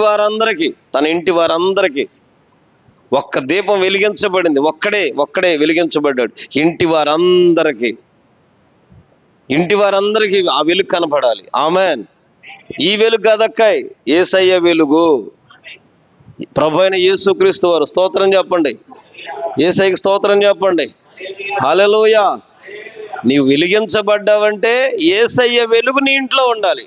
వారందరికీ ఒక్క దీపం వెలిగించబడింది. ఒక్కడే వెలిగించబడ్డాడు. ఇంటి వారందరికీ ఆ వెలుగు కనపడాలి. ఆమెన్. ఈ వెలుగు కదక్కాయ్, యేసయ్య వెలుగు, ప్రభు అయిన యేసుక్రీస్తు వారు. స్తోత్రం చెప్పండి. యేసయ్యకి స్తోత్రం చెప్పండి. హల్లెలూయా. నీవు వెలిగించబడ్డావంటే యేసయ్య వెలుగు నీ ఇంట్లో ఉండాలి.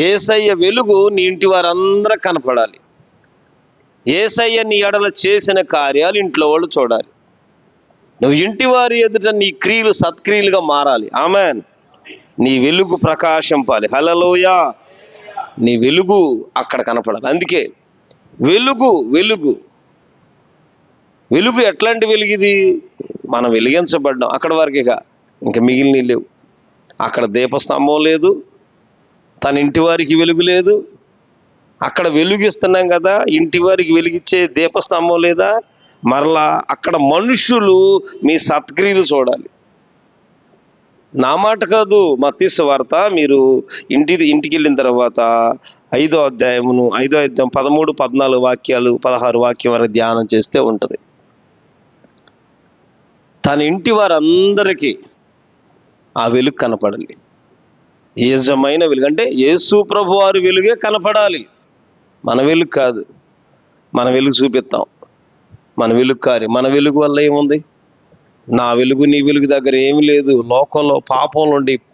యేసయ్య వెలుగు నీ ఇంటి వారందరూ కనపడాలి. యేసయ్య నీ ఎడల చేసిన కార్యాలు ఇంట్లో వాళ్ళు చూడాలి. నువ్వు ఇంటి వారి ఎదుట నీ క్రియలు సత్క్రియలుగా మారాలి. ఆమెన్. నీ వెలుగు ప్రకాశింపాలి. హల్లెలూయా. నీ వెలుగు అక్కడ కనపడాలి. అందుకే వెలుగు ఎట్లాంటి వెలుగు ఇది? మనం వెలిగించబడ్డాం, అక్కడ వరకే, ఇంకా మిగిలిన లేవు. అక్కడ దీపస్తంభం లేదు, తన ఇంటి వారికి వెలుగు లేదు. అక్కడ వెలుగిస్తున్నాం కదా, ఇంటి వారికి వెలిగించే దీపస్తంభం లేదా? మరలా అక్కడ మనుషులు మీ సత్క్రియలు చూడాలి. నా మాట కాదు, మత్తయి సువార్త మీరు ఇంటికి వెళ్ళిన తర్వాత 5వ అధ్యాయం 13, 14 వాక్యాలు, 16 వాక్యం వరకు ధ్యానం చేస్తే ఉంటుంది. తన ఇంటి వారందరికీ ఆ వెలుగు కనపడాలి. నిజమైన వెలుగు అంటే యేసు ప్రభు వారి వెలుగే కనపడాలి. మన వెలుగు కాదు. మన వెలుగు చూపిస్తాం, మన వెలుగు కాదు. మన వెలుగు వల్ల ఏముంది? నా వెలుగు నీ వెలుగు దగ్గర ఏమి లేదు. లోకంలో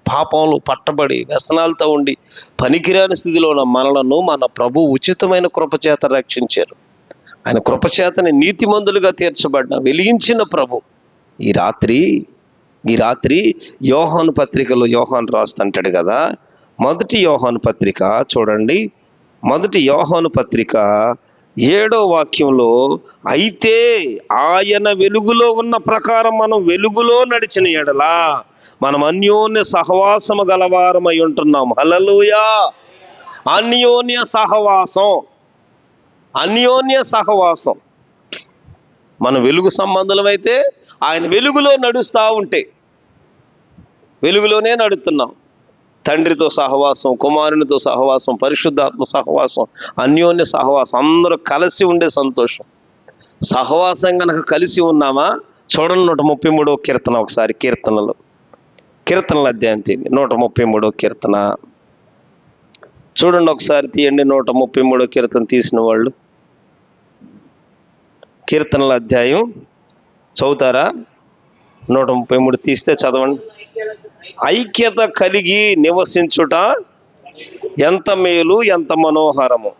పాపంలో పట్టబడి వ్యసనాలతో ఉండి పనికిరాని స్థితిలో ఉన్న మనలను మన ప్రభు ఉచితమైన కృపచేత రక్షించారు. ఆయన కృపచేతని నీతిమంతులుగా తీర్చబడ్డ వెలిగించిన ప్రభు ఈ రాత్రి ఈ రాత్రి యోహాను పత్రికలో యోహాను రాస్తుంటాడు కదా, మొదటి యోహాను పత్రిక చూడండి. మొదటి యోహాను పత్రిక 7వ వాక్యంలో, అయితే ఆయన వెలుగులో ఉన్న ప్రకారం మనం వెలుగులో నడిచిన ఎడలా మనం అన్యోన్య సహవాసము గలవారమై ఉంటున్నాం. హల్లెలూయా. అన్యోన్య సహవాసం, అన్యోన్య సహవాసం. మనం వెలుగు సంబంధులమైతే ఆయన వెలుగులో నడుస్తూ ఉంటే, వెలుగులోనే నడుస్తున్నాం. తండ్రితో సహవాసం, కుమారునితో సహవాసం, పరిశుద్ధాత్మ సహవాసం, అన్యోన్య సహవాసం, అందరూ కలిసి ఉండే సంతోషం. సహవాసం కనుక కలిసి ఉన్నామా? చూడండి 133వ కీర్తన ఒకసారి. కీర్తనల అధ్యాయం తీయండి. 133వ కీర్తన చూడండి ఒకసారి, తీయండి. 133వ కీర్తన తీసిన వాళ్ళు కీర్తనల అధ్యాయం చదువుతారా? 133 తీస్తే చదవండి. ఐక్యత కలిగి నివసించుట ఎంత మేలు, ఎంత మనోహరము.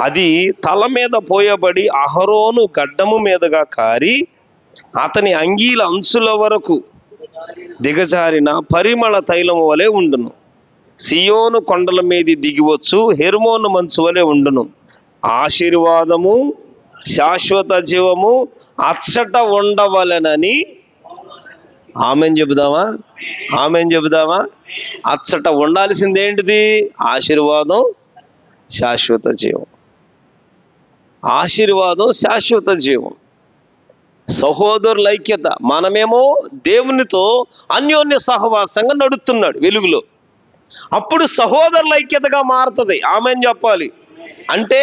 అది తల మీద పోయబడి అహరోను గడ్డము మీదుగా కారి అతని అంగీల అంచుల వరకు దిగజారిన పరిమళ తైలము వలె ఉండును. సియోను కొండల మీది దిగివచ్చు, హెర్మోను మంచు వలె ఉండును. ఆశీర్వాదము, శాశ్వత జీవము అచ్చట ఉండవలెనని. ఆమెన్ చెబుదామా? ఆమెన్ చెబుదామా? అచ్చట ఉండాల్సింది ఏంటిది? ఆశీర్వాదం, శాశ్వత జీవం. ఆశీర్వాదం, శాశ్వత జీవం. సహోదరుల ఐక్యత. మనమేమో దేవునితో అన్యోన్య సహవాసంగా నడుస్తున్నాడు వెలుగులో. అప్పుడు సహోదరుల ఐక్యతగా మారుతుంది. ఆమెన్ చెప్పాలి. అంటే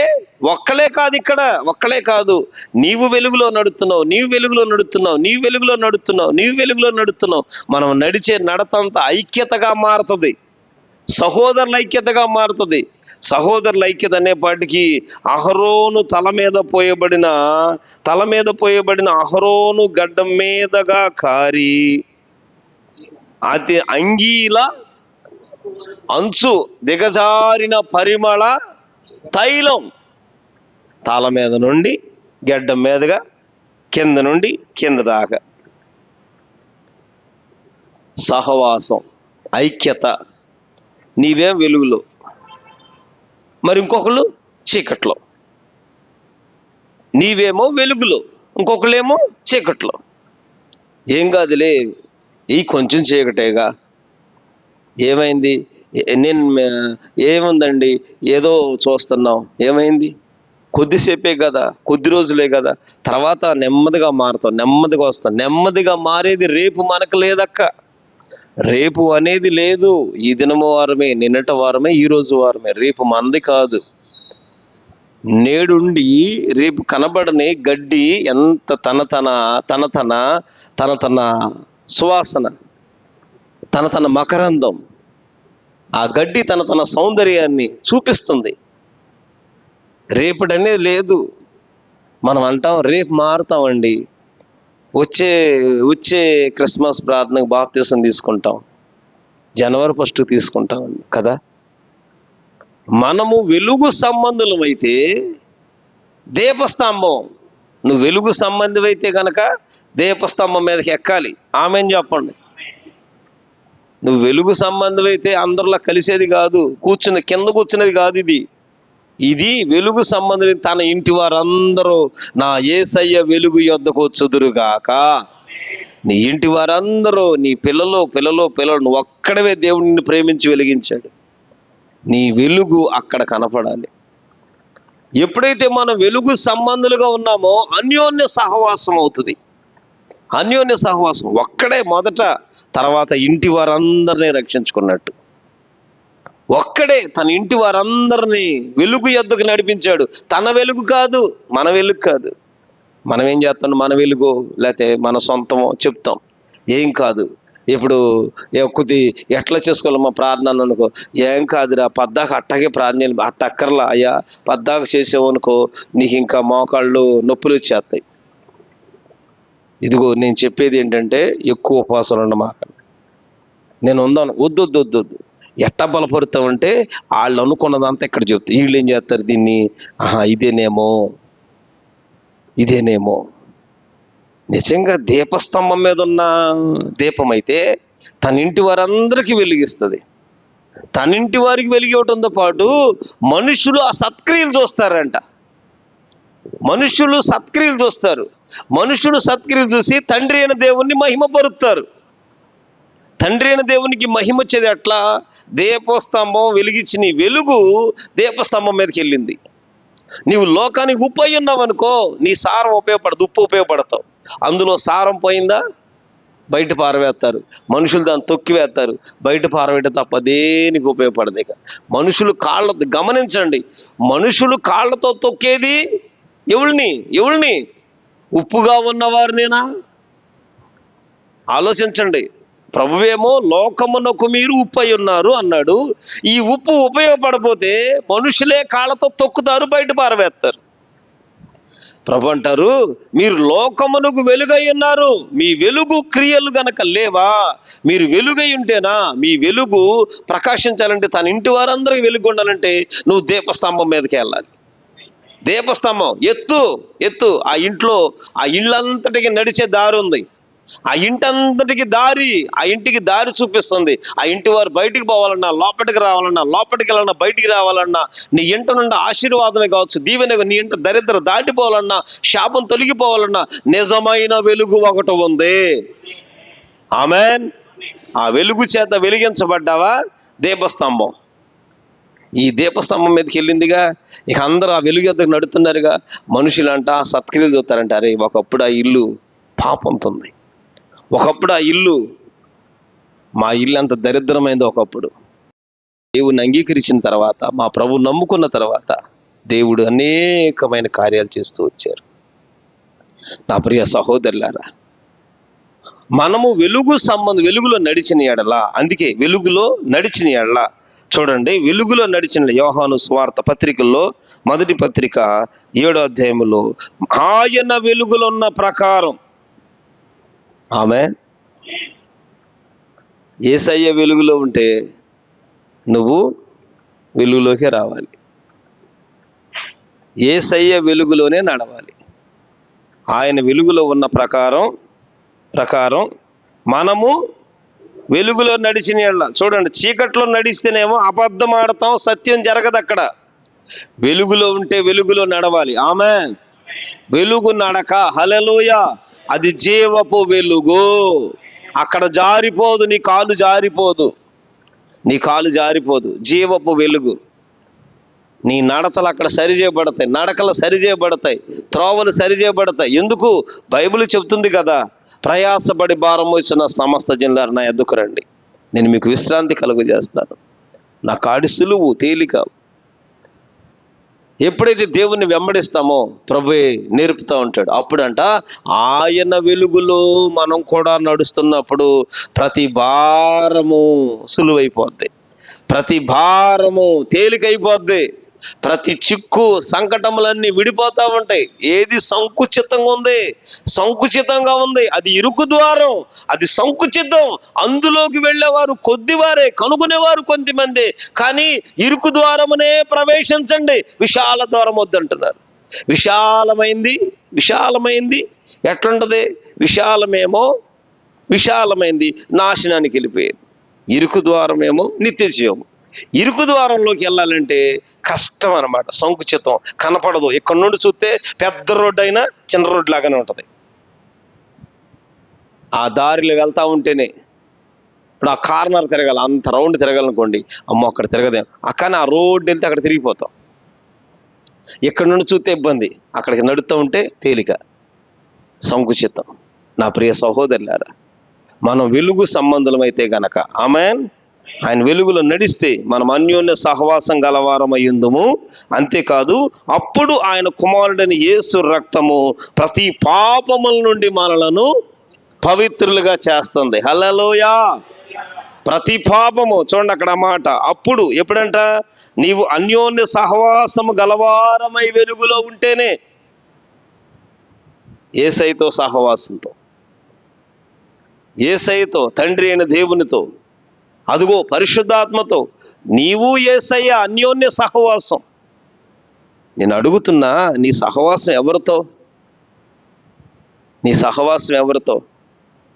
ఒక్కలే కాదు, ఇక్కడ ఒక్కలే కాదు. నీవు వెలుగులో నడుస్తున్నావు, నీవు వెలుగులో నడుస్తున్నావు, నీవు వెలుగులో నడుస్తున్నావు, నీవు వెలుగులో నడుస్తున్నావు. మనం నడిచే నడతంతా ఐక్యతగా మారుతుంది, సహోదరుల ఐక్యతగా మారుతుంది. సహోదరుల ఐక్యత అనేపాటికి అహరోను తల మీద పోయబడిన అహరోను గడ్డం మీదగా కారి అది అంగీల అంచు దిగజారిన పరిమళ తైలం. తల మీద నుండి గడ్డం మీదుగా కింద నుండి కింద దాకా సహవాసం, ఐక్యత. నీవేం వెలుగులో, మరి ఇంకొకళ్ళు చీకట్లో. నీవేమో వెలుగులో, ఇంకొకళ్ళేమో చీకట్లో. ఏం కాదులే, ఈ కొంచెం చీకటేగా, ఏమైంది, నేను ఏముందండి, ఏదో చూస్తున్నాం, ఏమైంది, కొద్దిసేపే కదా, కొద్ది రోజులే కదా, తర్వాత నెమ్మదిగా మారుతాం, నెమ్మదిగా వస్తాం. నెమ్మదిగా మారేది రేపు మనకు లేదక్క. రేపు అనేది లేదు. ఈ దినము వారమే, నిన్నటి వారమే, ఈ రోజు వారమే. రేపు మనది కాదు. నేడుండి రేపు కనబడని గడ్డి ఎంత తన సువాసన, తన మకరందం, ఆ గడ్డి తన సౌందర్యాన్ని చూపిస్తుంది. రేపటనేది లేదు. మనం అంటాం రేపు మారుతామండి, వచ్చే క్రిస్మస్ ప్రార్థనకు బాప్తీసం తీసుకుంటాం, జనవరి 1 తీసుకుంటామండి కదా. మనము వెలుగు సంబంధులమైతే దీపస్తంభం, నువ్వు వెలుగు సంబంధమైతే కనుక దీపస్తంభం మీదకి ఎక్కాలి. ఆమెన్ చెప్పండి. నువ్వు వెలుగు సంబంధమైతే అందరిలో కలిసేది కాదు, కింద కూర్చునేది కాదు. ఇది వెలుగు సంబంధం. తన ఇంటి వారందరూ నా యేసయ్య వెలుగు యొద్దకు వచ్చుదురుగాక. నీ ఇంటి వారందరూ, నీ పిల్లలు నువ్వు ఒక్కడవే దేవుడిని ప్రేమించి వెలిగించాడు. నీ వెలుగు అక్కడ కనపడాలి. ఎప్పుడైతే మనం వెలుగు సంబంధులుగా ఉన్నామో అన్యోన్య సహవాసం అవుతుంది. అన్యోన్య సహవాసం ఒక్కడే మొదట, తర్వాత ఇంటి వారందరినీ రక్షించుకున్నట్టు. ఒక్కడే తన ఇంటి వారందరినీ వెలుగు యొద్దకు నడిపించాడు. తన వెలుగు కాదు, మన వెలుగు కాదు. మనం ఏం చేస్తాం, మన వెలుగు లేకపోతే మన సొంతమో చెప్తాం. ఏం కాదు, ఇప్పుడు కొద్ది ఎట్లా చేసుకోవాలి మా ప్రార్థన అనుకో, ఏం కాదురా, పద్దాక అట్టగే ప్రార్థన అట్టక్కర్లా అయ్యా, పద్దాక చేసేవనుకో నీకు ఇంకా మోకాళ్ళు నొప్పులు వచ్చేస్తాయి. ఇదిగో నేను చెప్పేది ఏంటంటే, ఎక్కువ ఉపవాసాలు ఉండమాకండి. నేను ఉందాను, వద్దు. ఎట్టా బలపరుతామంటే వాళ్ళు అనుకున్నదంతా ఇక్కడ చెప్తారు. వీళ్ళు ఏం చేస్తారు, దీన్ని ఇదేనేమో నిజంగా దీపస్తంభం మీద ఉన్న దీపం అయితే తన ఇంటి వారందరికీ వెలిగిస్తుంది. తన ఇంటి వారికి వెలిగివ్వటంతో పాటు మనుషులు ఆ సత్క్రియలు చూస్తారంట. మనుషులు సత్క్రియలు చూస్తారు. మనుషులు సత్క్రియలు చూసి తండ్రి అయిన దేవుణ్ణి మహిమపరుస్తారు. తండ్రి అయిన దేవునికి మహిమ వచ్చేది అట్లా, దీపస్తంభం వెలిగించిన వెలుగు దీపస్తంభం మీదకి వెళ్ళింది. నీవు లోకానికి ఉప్పు అయి ఉన్నావు అనుకో, నీ సారం ఉపయోగపడదు, ఉప్పు ఉపయోగపడతావు. అందులో సారం పోయిందా బయట పారవేస్తారు. మనుషులు దాన్ని తొక్కివేస్తారు. బయట పారవేయటం తప్ప దేనికి ఉపయోగపడదు. ఇక మనుషులు గమనించండి, మనుషులు కాళ్ళతో తొక్కేది ఎవరిని? ఉప్పుగా ఉన్నవారినేనా? ఆలోచించండి. ప్రభువేమో లోకమునకు మీరు ఉప్పు అయి ఉన్నారు అన్నాడు. ఈ ఉప్పు ఉపయోగపడపోతే మనుషులే కాళ్ళతో తొక్కుతారు, బయట పారవేస్తారు. ప్రభు అంటారు, మీరు లోకమునకు వెలుగై ఉన్నారు. మీ వెలుగు క్రియలు గనక లేవా? మీరు వెలుగై ఉంటేనా? మీ వెలుగు ప్రకాశించాలంటే, తన ఇంటి వారందరికీ వెలుగు ఉండాలంటే నువ్వు దీపస్తంభం మీదకి వెళ్ళాలి. దీపస్తంభం ఎత్తు. ఆ ఇంట్లో, ఆ ఇళ్ళంతటికి నడిచే దారి ఉంది. ఆ ఇంటంతటికి దారి, ఆ ఇంటికి దారి చూపిస్తుంది. ఆ ఇంటి వారు బయటికి పోవాలన్నా, లోపలికి రావాలన్నా, లోపలికి వెళ్ళాలన్నా, బయటికి రావాలన్నా, నీ ఇంట నుండి ఆశీర్వాదమే కావచ్చు, దీవెన, నీ ఇంట దరిద్ర దాటిపోవాలన్నా, శాపం తొలగిపోవాలన్నా నిజమైన వెలుగు ఒకటి ఉంది. ఆమేన్. ఆ వెలుగు చేత వెలిగించబడ్డావా? దీపస్తంభం. ఈ దీపస్తంభం మీదకి వెళ్ళిందిగా. ఇక అందరూ ఆ వెలుగు ఎద్దకు నడుతున్నారుగా. మనుషులంట సత్క్రియలు చూస్తారంట. అరే, ఒకప్పుడు ఆ ఇల్లు పాపంతో ఉంది. ఒకప్పుడు ఆ ఇల్లు, మా ఇల్లు అంత దరిద్రమైంది. ఒకప్పుడు దేవుని అంగీకరించిన తర్వాత, మా ప్రభు నమ్ముకున్న తర్వాత దేవుడు అనేకమైన కార్యాలు చేస్తూ వచ్చారు. నా ప్రియ సహోదరులారా, మనము వెలుగులో నడిచిన ఎడల, అందుకే వెలుగులో నడిచిన ఎడల చూడండి, వెలుగులో నడిచిన యోహాను సువార్త పత్రికల్లో మొదటి పత్రిక 7వ అధ్యాయములో ఆయన వెలుగులో ఉన్న ప్రకారం, ఆమేన్, యేసయ్య వెలుగులో ఉంటే నువ్వు వెలుగులోకి రావాలి. యేసయ్య వెలుగులోనే నడవాలి. ఆయన వెలుగులో ఉన్న ప్రకారం మనము వెలుగులో నడిచిన యెడల, చూడండి, చీకట్లో నడిస్తేనేమో అబద్ధం ఆడతాం, సత్యం జరగదు. అక్కడ వెలుగులో ఉంటే వెలుగులో నడవాలి. ఆమేన్. వెలుగు నడక, హల్లెలూయా, అది జీవపు వెలుగు. అక్కడ జారిపోదు, నీ కాలు జారిపోదు. జీవపు వెలుగు. నీ నడతలు అక్కడ సరిచేయబడతాయి, నడకలు సరిచేయబడతాయి, త్రోవలు సరిచేయబడతాయి. ఎందుకు? బైబిల్ చెప్తుంది కదా, ప్రయాసపడి భారం వచ్చిన సమస్త జనులారా నా యొద్దకు రండి, నేను మీకు విశ్రాంతి కలుగజేస్తాను. నా కాడి సులువు, తేలిక. ఎప్పుడైతే దేవుణ్ణి వెంబడిస్తామో ప్రభువే నేర్పుతూ ఉంటాడు. అప్పుడంట ఆయన వెలుగులో మనం కూడా నడుస్తున్నప్పుడు ప్రతి భారము సులువైపోద్ది, ప్రతి భారము తేలికైపోద్ది, ప్రతి చిక్కు సంకటములన్నీ విడిపోతూ ఉంటాయి. ఏది సంకుచితంగా ఉంది అది ఇరుకు ద్వారం, అది సంకుచితం. అందులోకి వెళ్ళేవారు కొద్దివారే, కనుగొనేవారు కొంతమంది. కానీ ఇరుకు ద్వారమునే ప్రవేశించండి, విశాల ద్వారం వద్దంటున్నారు. విశాలమైంది ఎట్లుంటది? విశాలమైంది నాశనానికి వెళ్ళిపోయేది. ఇరుకు ద్వారమేమో నిత్య జీవం. ఇరుకు ద్వారంలోకి వెళ్ళాలంటే కష్టం అన్నమాట, సంకుచితం, కనపడదు. ఇక్కడ నుండి చూస్తే పెద్ద రోడ్డు అయినా చిన్న రోడ్డు లాగానే ఉంటుంది. ఆ దారిలో వెళ్తా ఉంటేనే, ఇప్పుడు ఆ కార్నర్ తిరగాలి, అంత రౌండ్ తిరగాలనుకోండి, అమ్మో అక్కడ తిరగదేం, కానీ ఆ రోడ్డు వెళ్తే అక్కడ తిరిగిపోతాం. ఇక్కడ నుండి చూస్తే ఇబ్బంది, అక్కడికి నడుస్తూ ఉంటే తేలిక. సంకుచితం. నా ప్రియ సహోదరులారా, మనం వెలుగు సంబంధులమైతే గనక, ఆమేన్, ఆయన వెలుగులో నడిస్తే మనం అన్యోన్య సహవాసం గలవారమయ్యుందుము. అంతేకాదు, అప్పుడు ఆయన కుమారుడైన యేసు రక్తము ప్రతి పాపముల నుండి మనలను పవిత్రులుగా చేస్తుంది. హల్లెలూయా. ప్రతి పాపము, చూడండి అక్కడ మాట. అప్పుడు ఎప్పుడంట? నీవు అన్యోన్య సహవాసము గలవారమై వెలుగులో ఉంటేనే. యేసయ్యతో సహవాసంతో, యేసయ్యతో, తండ్రి అయిన దేవునితో, అదుగో పరిశుద్ధాత్మతో నీవు యేసయ్య అన్యోన్య సహవాసం. నేను అడుగుతున్నా, నీ సహవాసం ఎవరితో? నీ సహవాసం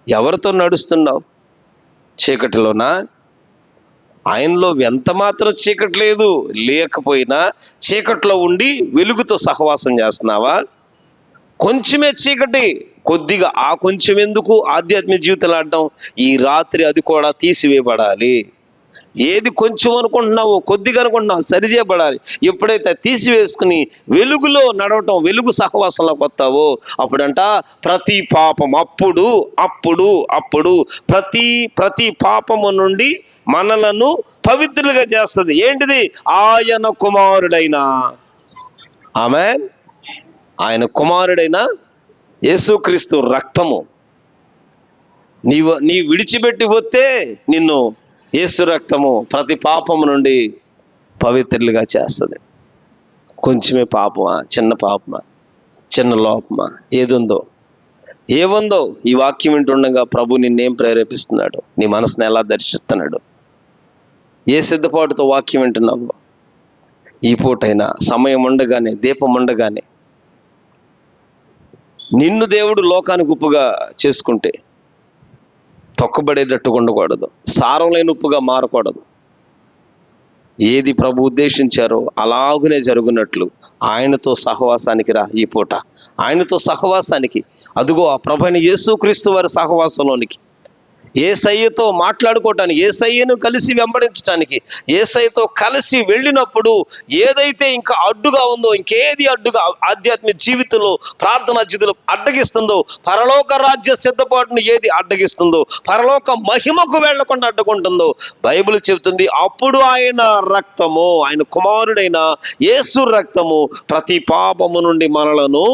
ఎవరితో నడుస్తున్నావు? చీకటిలోనా? ఆయనలో ఎంత మాత్రం చీకటి లేదు. లేకపోయినా చీకట్లో ఉండి వెలుగుతో సహవాసం చేస్తున్నావా? కొంచెమే చీకటి, కొద్దిగా ఆ కొంచెం ఎందుకు ఆధ్యాత్మిక జీవితంలో ఆడడం? ఈ రాత్రి అది కూడా తీసివేయబడాలి. ఏది కొంచెం అనుకుంటున్నావో, కొద్దిగా అనుకుంటున్నావు, సరిచేయబడాలి. ఎప్పుడైతే తీసివేసుకుని వెలుగులో నడవటం, వెలుగు సహవాసంలోకి వస్తావో అప్పుడంట ప్రతి పాపం అప్పుడు ప్రతి పాపము నుండి మనలను పవిత్రులుగా చేస్తుంది. ఏంటిది? ఆయన కుమారుడైన, ఆమేన్, ఆయన కుమారుడైన యేసుక్రీస్తు రక్తము. నీ విడిచిపెట్టి వస్తే నిన్ను యేసు రక్తము ప్రతి పాపము నుండి పవిత్రులుగా చేస్తుంది. కొంచెమే పాపమా, చిన్న పాపమా, చిన్న లోపమా, ఏముందో ఈ వాక్యం వింటుండగా ప్రభు నిన్నేం ప్రేరేపిస్తున్నాడు? నీ మనసుని ఎలా దర్శిస్తున్నాడు? ఏ సిద్ధపాటుతో వాక్యం వింటున్నావు? ఈ పూటైనా సమయం ఉండగానే, దీపం ఉండగానే నిన్ను దేవుడు లోకానికి ఉప్పుగా చేసుకుంటే తొక్కబడేటట్టుగా ఉండకూడదు, సారం లేని ఉప్పుగా మారకూడదు. ఏది ప్రభు ఉద్దేశించారో అలాగునే జరుగునట్లు ఆయనతో సహవాసానికి రా. ఈ పూట ఆయనతో సహవాసానికి, అదుగో ఆ ప్రభువైన యేసుక్రీస్తు వారి సహవాసంలోనికి, యేసయ్యతో మాట్లాడుకోవటానికి, యేసయ్యను కలిసి వెంబడించడానికి, యేసయ్యతో కలిసి వెళ్ళినప్పుడు ఏదైతే ఇంకా అడ్డుగా ఉందో, ఇంకేది అడ్డుగా ఆధ్యాత్మిక జీవితంలో, ప్రార్థనా జీవితంలో అడ్డగిస్తుందో, పరలోక రాజ్య సిద్ధపాటును ఏది అడ్డగిస్తుందో, పరలోక మహిమకు వెళ్లకుండా అడ్డుకుంటుందో బైబిల్ చెబుతుంది. అప్పుడు ఆయన రక్తము, ఆయన కుమారుడైన యేసు రక్తము ప్రతి పాపము నుండి మనలను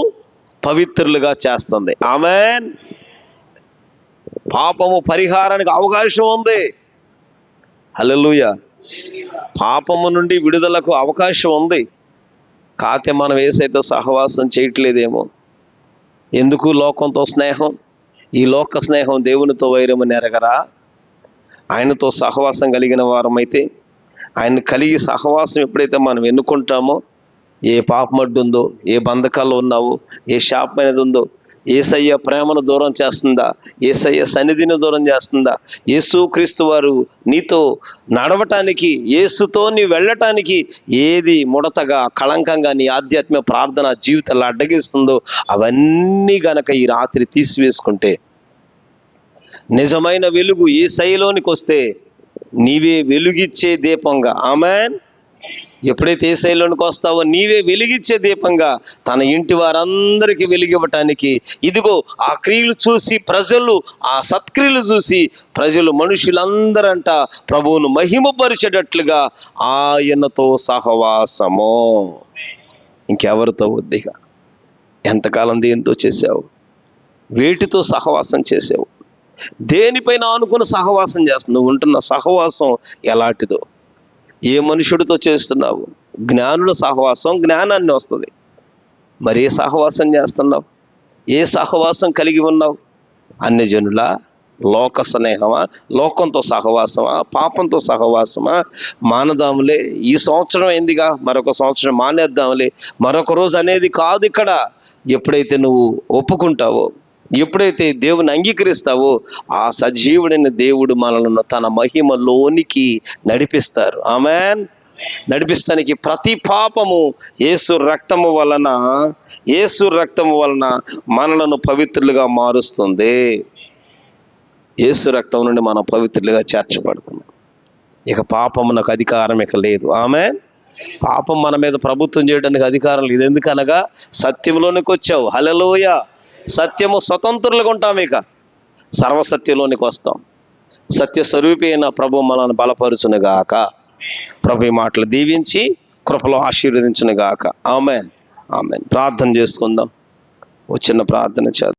పవిత్రులుగా చేస్తుంది. ఆమేన్. పాపము పరిహారానికి అవకాశం ఉంది. హల్లెలూయా. పాపము నుండి విడుదలకు అవకాశం ఉంది. కాతే మనం యేసయ్యతో సహవాసం చేయట్లేదేమో. ఎందుకు లోకంతో స్నేహం? ఈ లోక స్నేహం దేవునితో వైరమని ఎరగరా? ఆయనతో సహవాసం కలిగిన వారమైతే, ఆయన కలిగి సహవాసం ఎప్పుడైతే మనం ఎన్నుకుంటామో, ఏ పాపమడ్డు ఉందో, ఏ బంధకాల్లో ఉన్నావో, ఏ శాపం అనేది ఉందో, యేసయ్య ప్రేమను దూరం చేస్తుందా? యేసయ్య సన్నిధిని దూరం చేస్తుందా? యేసుక్రీస్తు వారు నీతో నడవటానికి, యేసుతో నీ వెళ్ళటానికి ఏది ముడతగా, కళంకంగా నీ ఆధ్యాత్మిక ప్రార్థన జీవితంలో అడ్డగిస్తుందో అవన్నీ గనక ఈ రాత్రి తీసివేసుకుంటే, నిజమైన వెలుగు యేసయ్యలోనికి వస్తే నీవే వెలుగిచ్చే దీపంగా, ఆమేన్, ఎప్పుడైతే యేసయ్యలోనికి వస్తావో నీవే వెలిగించే దీపంగా తన ఇంటి వారందరికీ వెలిగివ్వటానికి, ఇదిగో ఆ క్రియలు చూసి ప్రజలు, ఆ సత్క్రియలు చూసి ప్రజలు, మనుషులందరంట ప్రభువును మహిమపరిచేటట్లుగా ఆయనతో సహవాసము. ఇంకెవరితో వద్దిగా? ఎంతకాలం దేనితో చేసావు? వేటితో సహవాసం చేసావు? దేనిపైన ఆనుకుని సహవాసం చేస్తున్నావు? నువ్వు ఉంటున్న సహవాసం ఎలాంటిదో? ఏ మనుషుడితో చేస్తున్నావు? జ్ఞానుల సహవాసం జ్ఞానాన్ని వస్తుంది. మరి ఏ సహవాసం చేస్తున్నావు? ఏ సహవాసం కలిగి ఉన్నావు? అన్యజనుల, లోక స్నేహమా, లోకంతో సహవాసమా, పాపంతో సహవాసమా? మానదాములే, ఈ సంవత్సరం ఏందిగా, మరొక సంవత్సరం మానేద్దాంలే, మరొక రోజు అనేది కాదు ఇక్కడ. ఎప్పుడైతే నువ్వు ఒప్పుకుంటావో, ఎప్పుడైతే దేవుని అంగీకరిస్తావో, ఆ సజీవుడైన దేవుడు మనలను తన మహిమలోనికి నడిపిస్తారు. ఆమేన్. నడిపిస్తానికి ప్రతి పాపము యేసు రక్తము వలన మనలను పవిత్రులుగా మారుస్తుంది. యేసు రక్తం నుండి మనం పవిత్రులుగా చేర్చబడుతున్నాం. ఇక పాపమునకు అధికారం ఇక లేదు. ఆమేన్. పాపం మన మీద ప్రభుత్వం చేయడానికి అధికారం లేదు. ఎందుకనగా సత్యంలోనికి వచ్చావు. హల్లెలూయా. సత్యము స్వతంత్రులుగా ఉంటాం. ఇక సర్వసత్యంలోనికి వస్తాం. సత్య స్వరూపి అయిన ప్రభు మనల్ని బలపరుచునుగాక. ప్రభు ఈ మాటలు దీవించి కృపలో ఆశీర్వదించునుగాక. ఆమేన్. ఆమేన్. ప్రార్థన చేసుకుందాం. ఓ చిన్న ప్రార్థన చేద్దాం.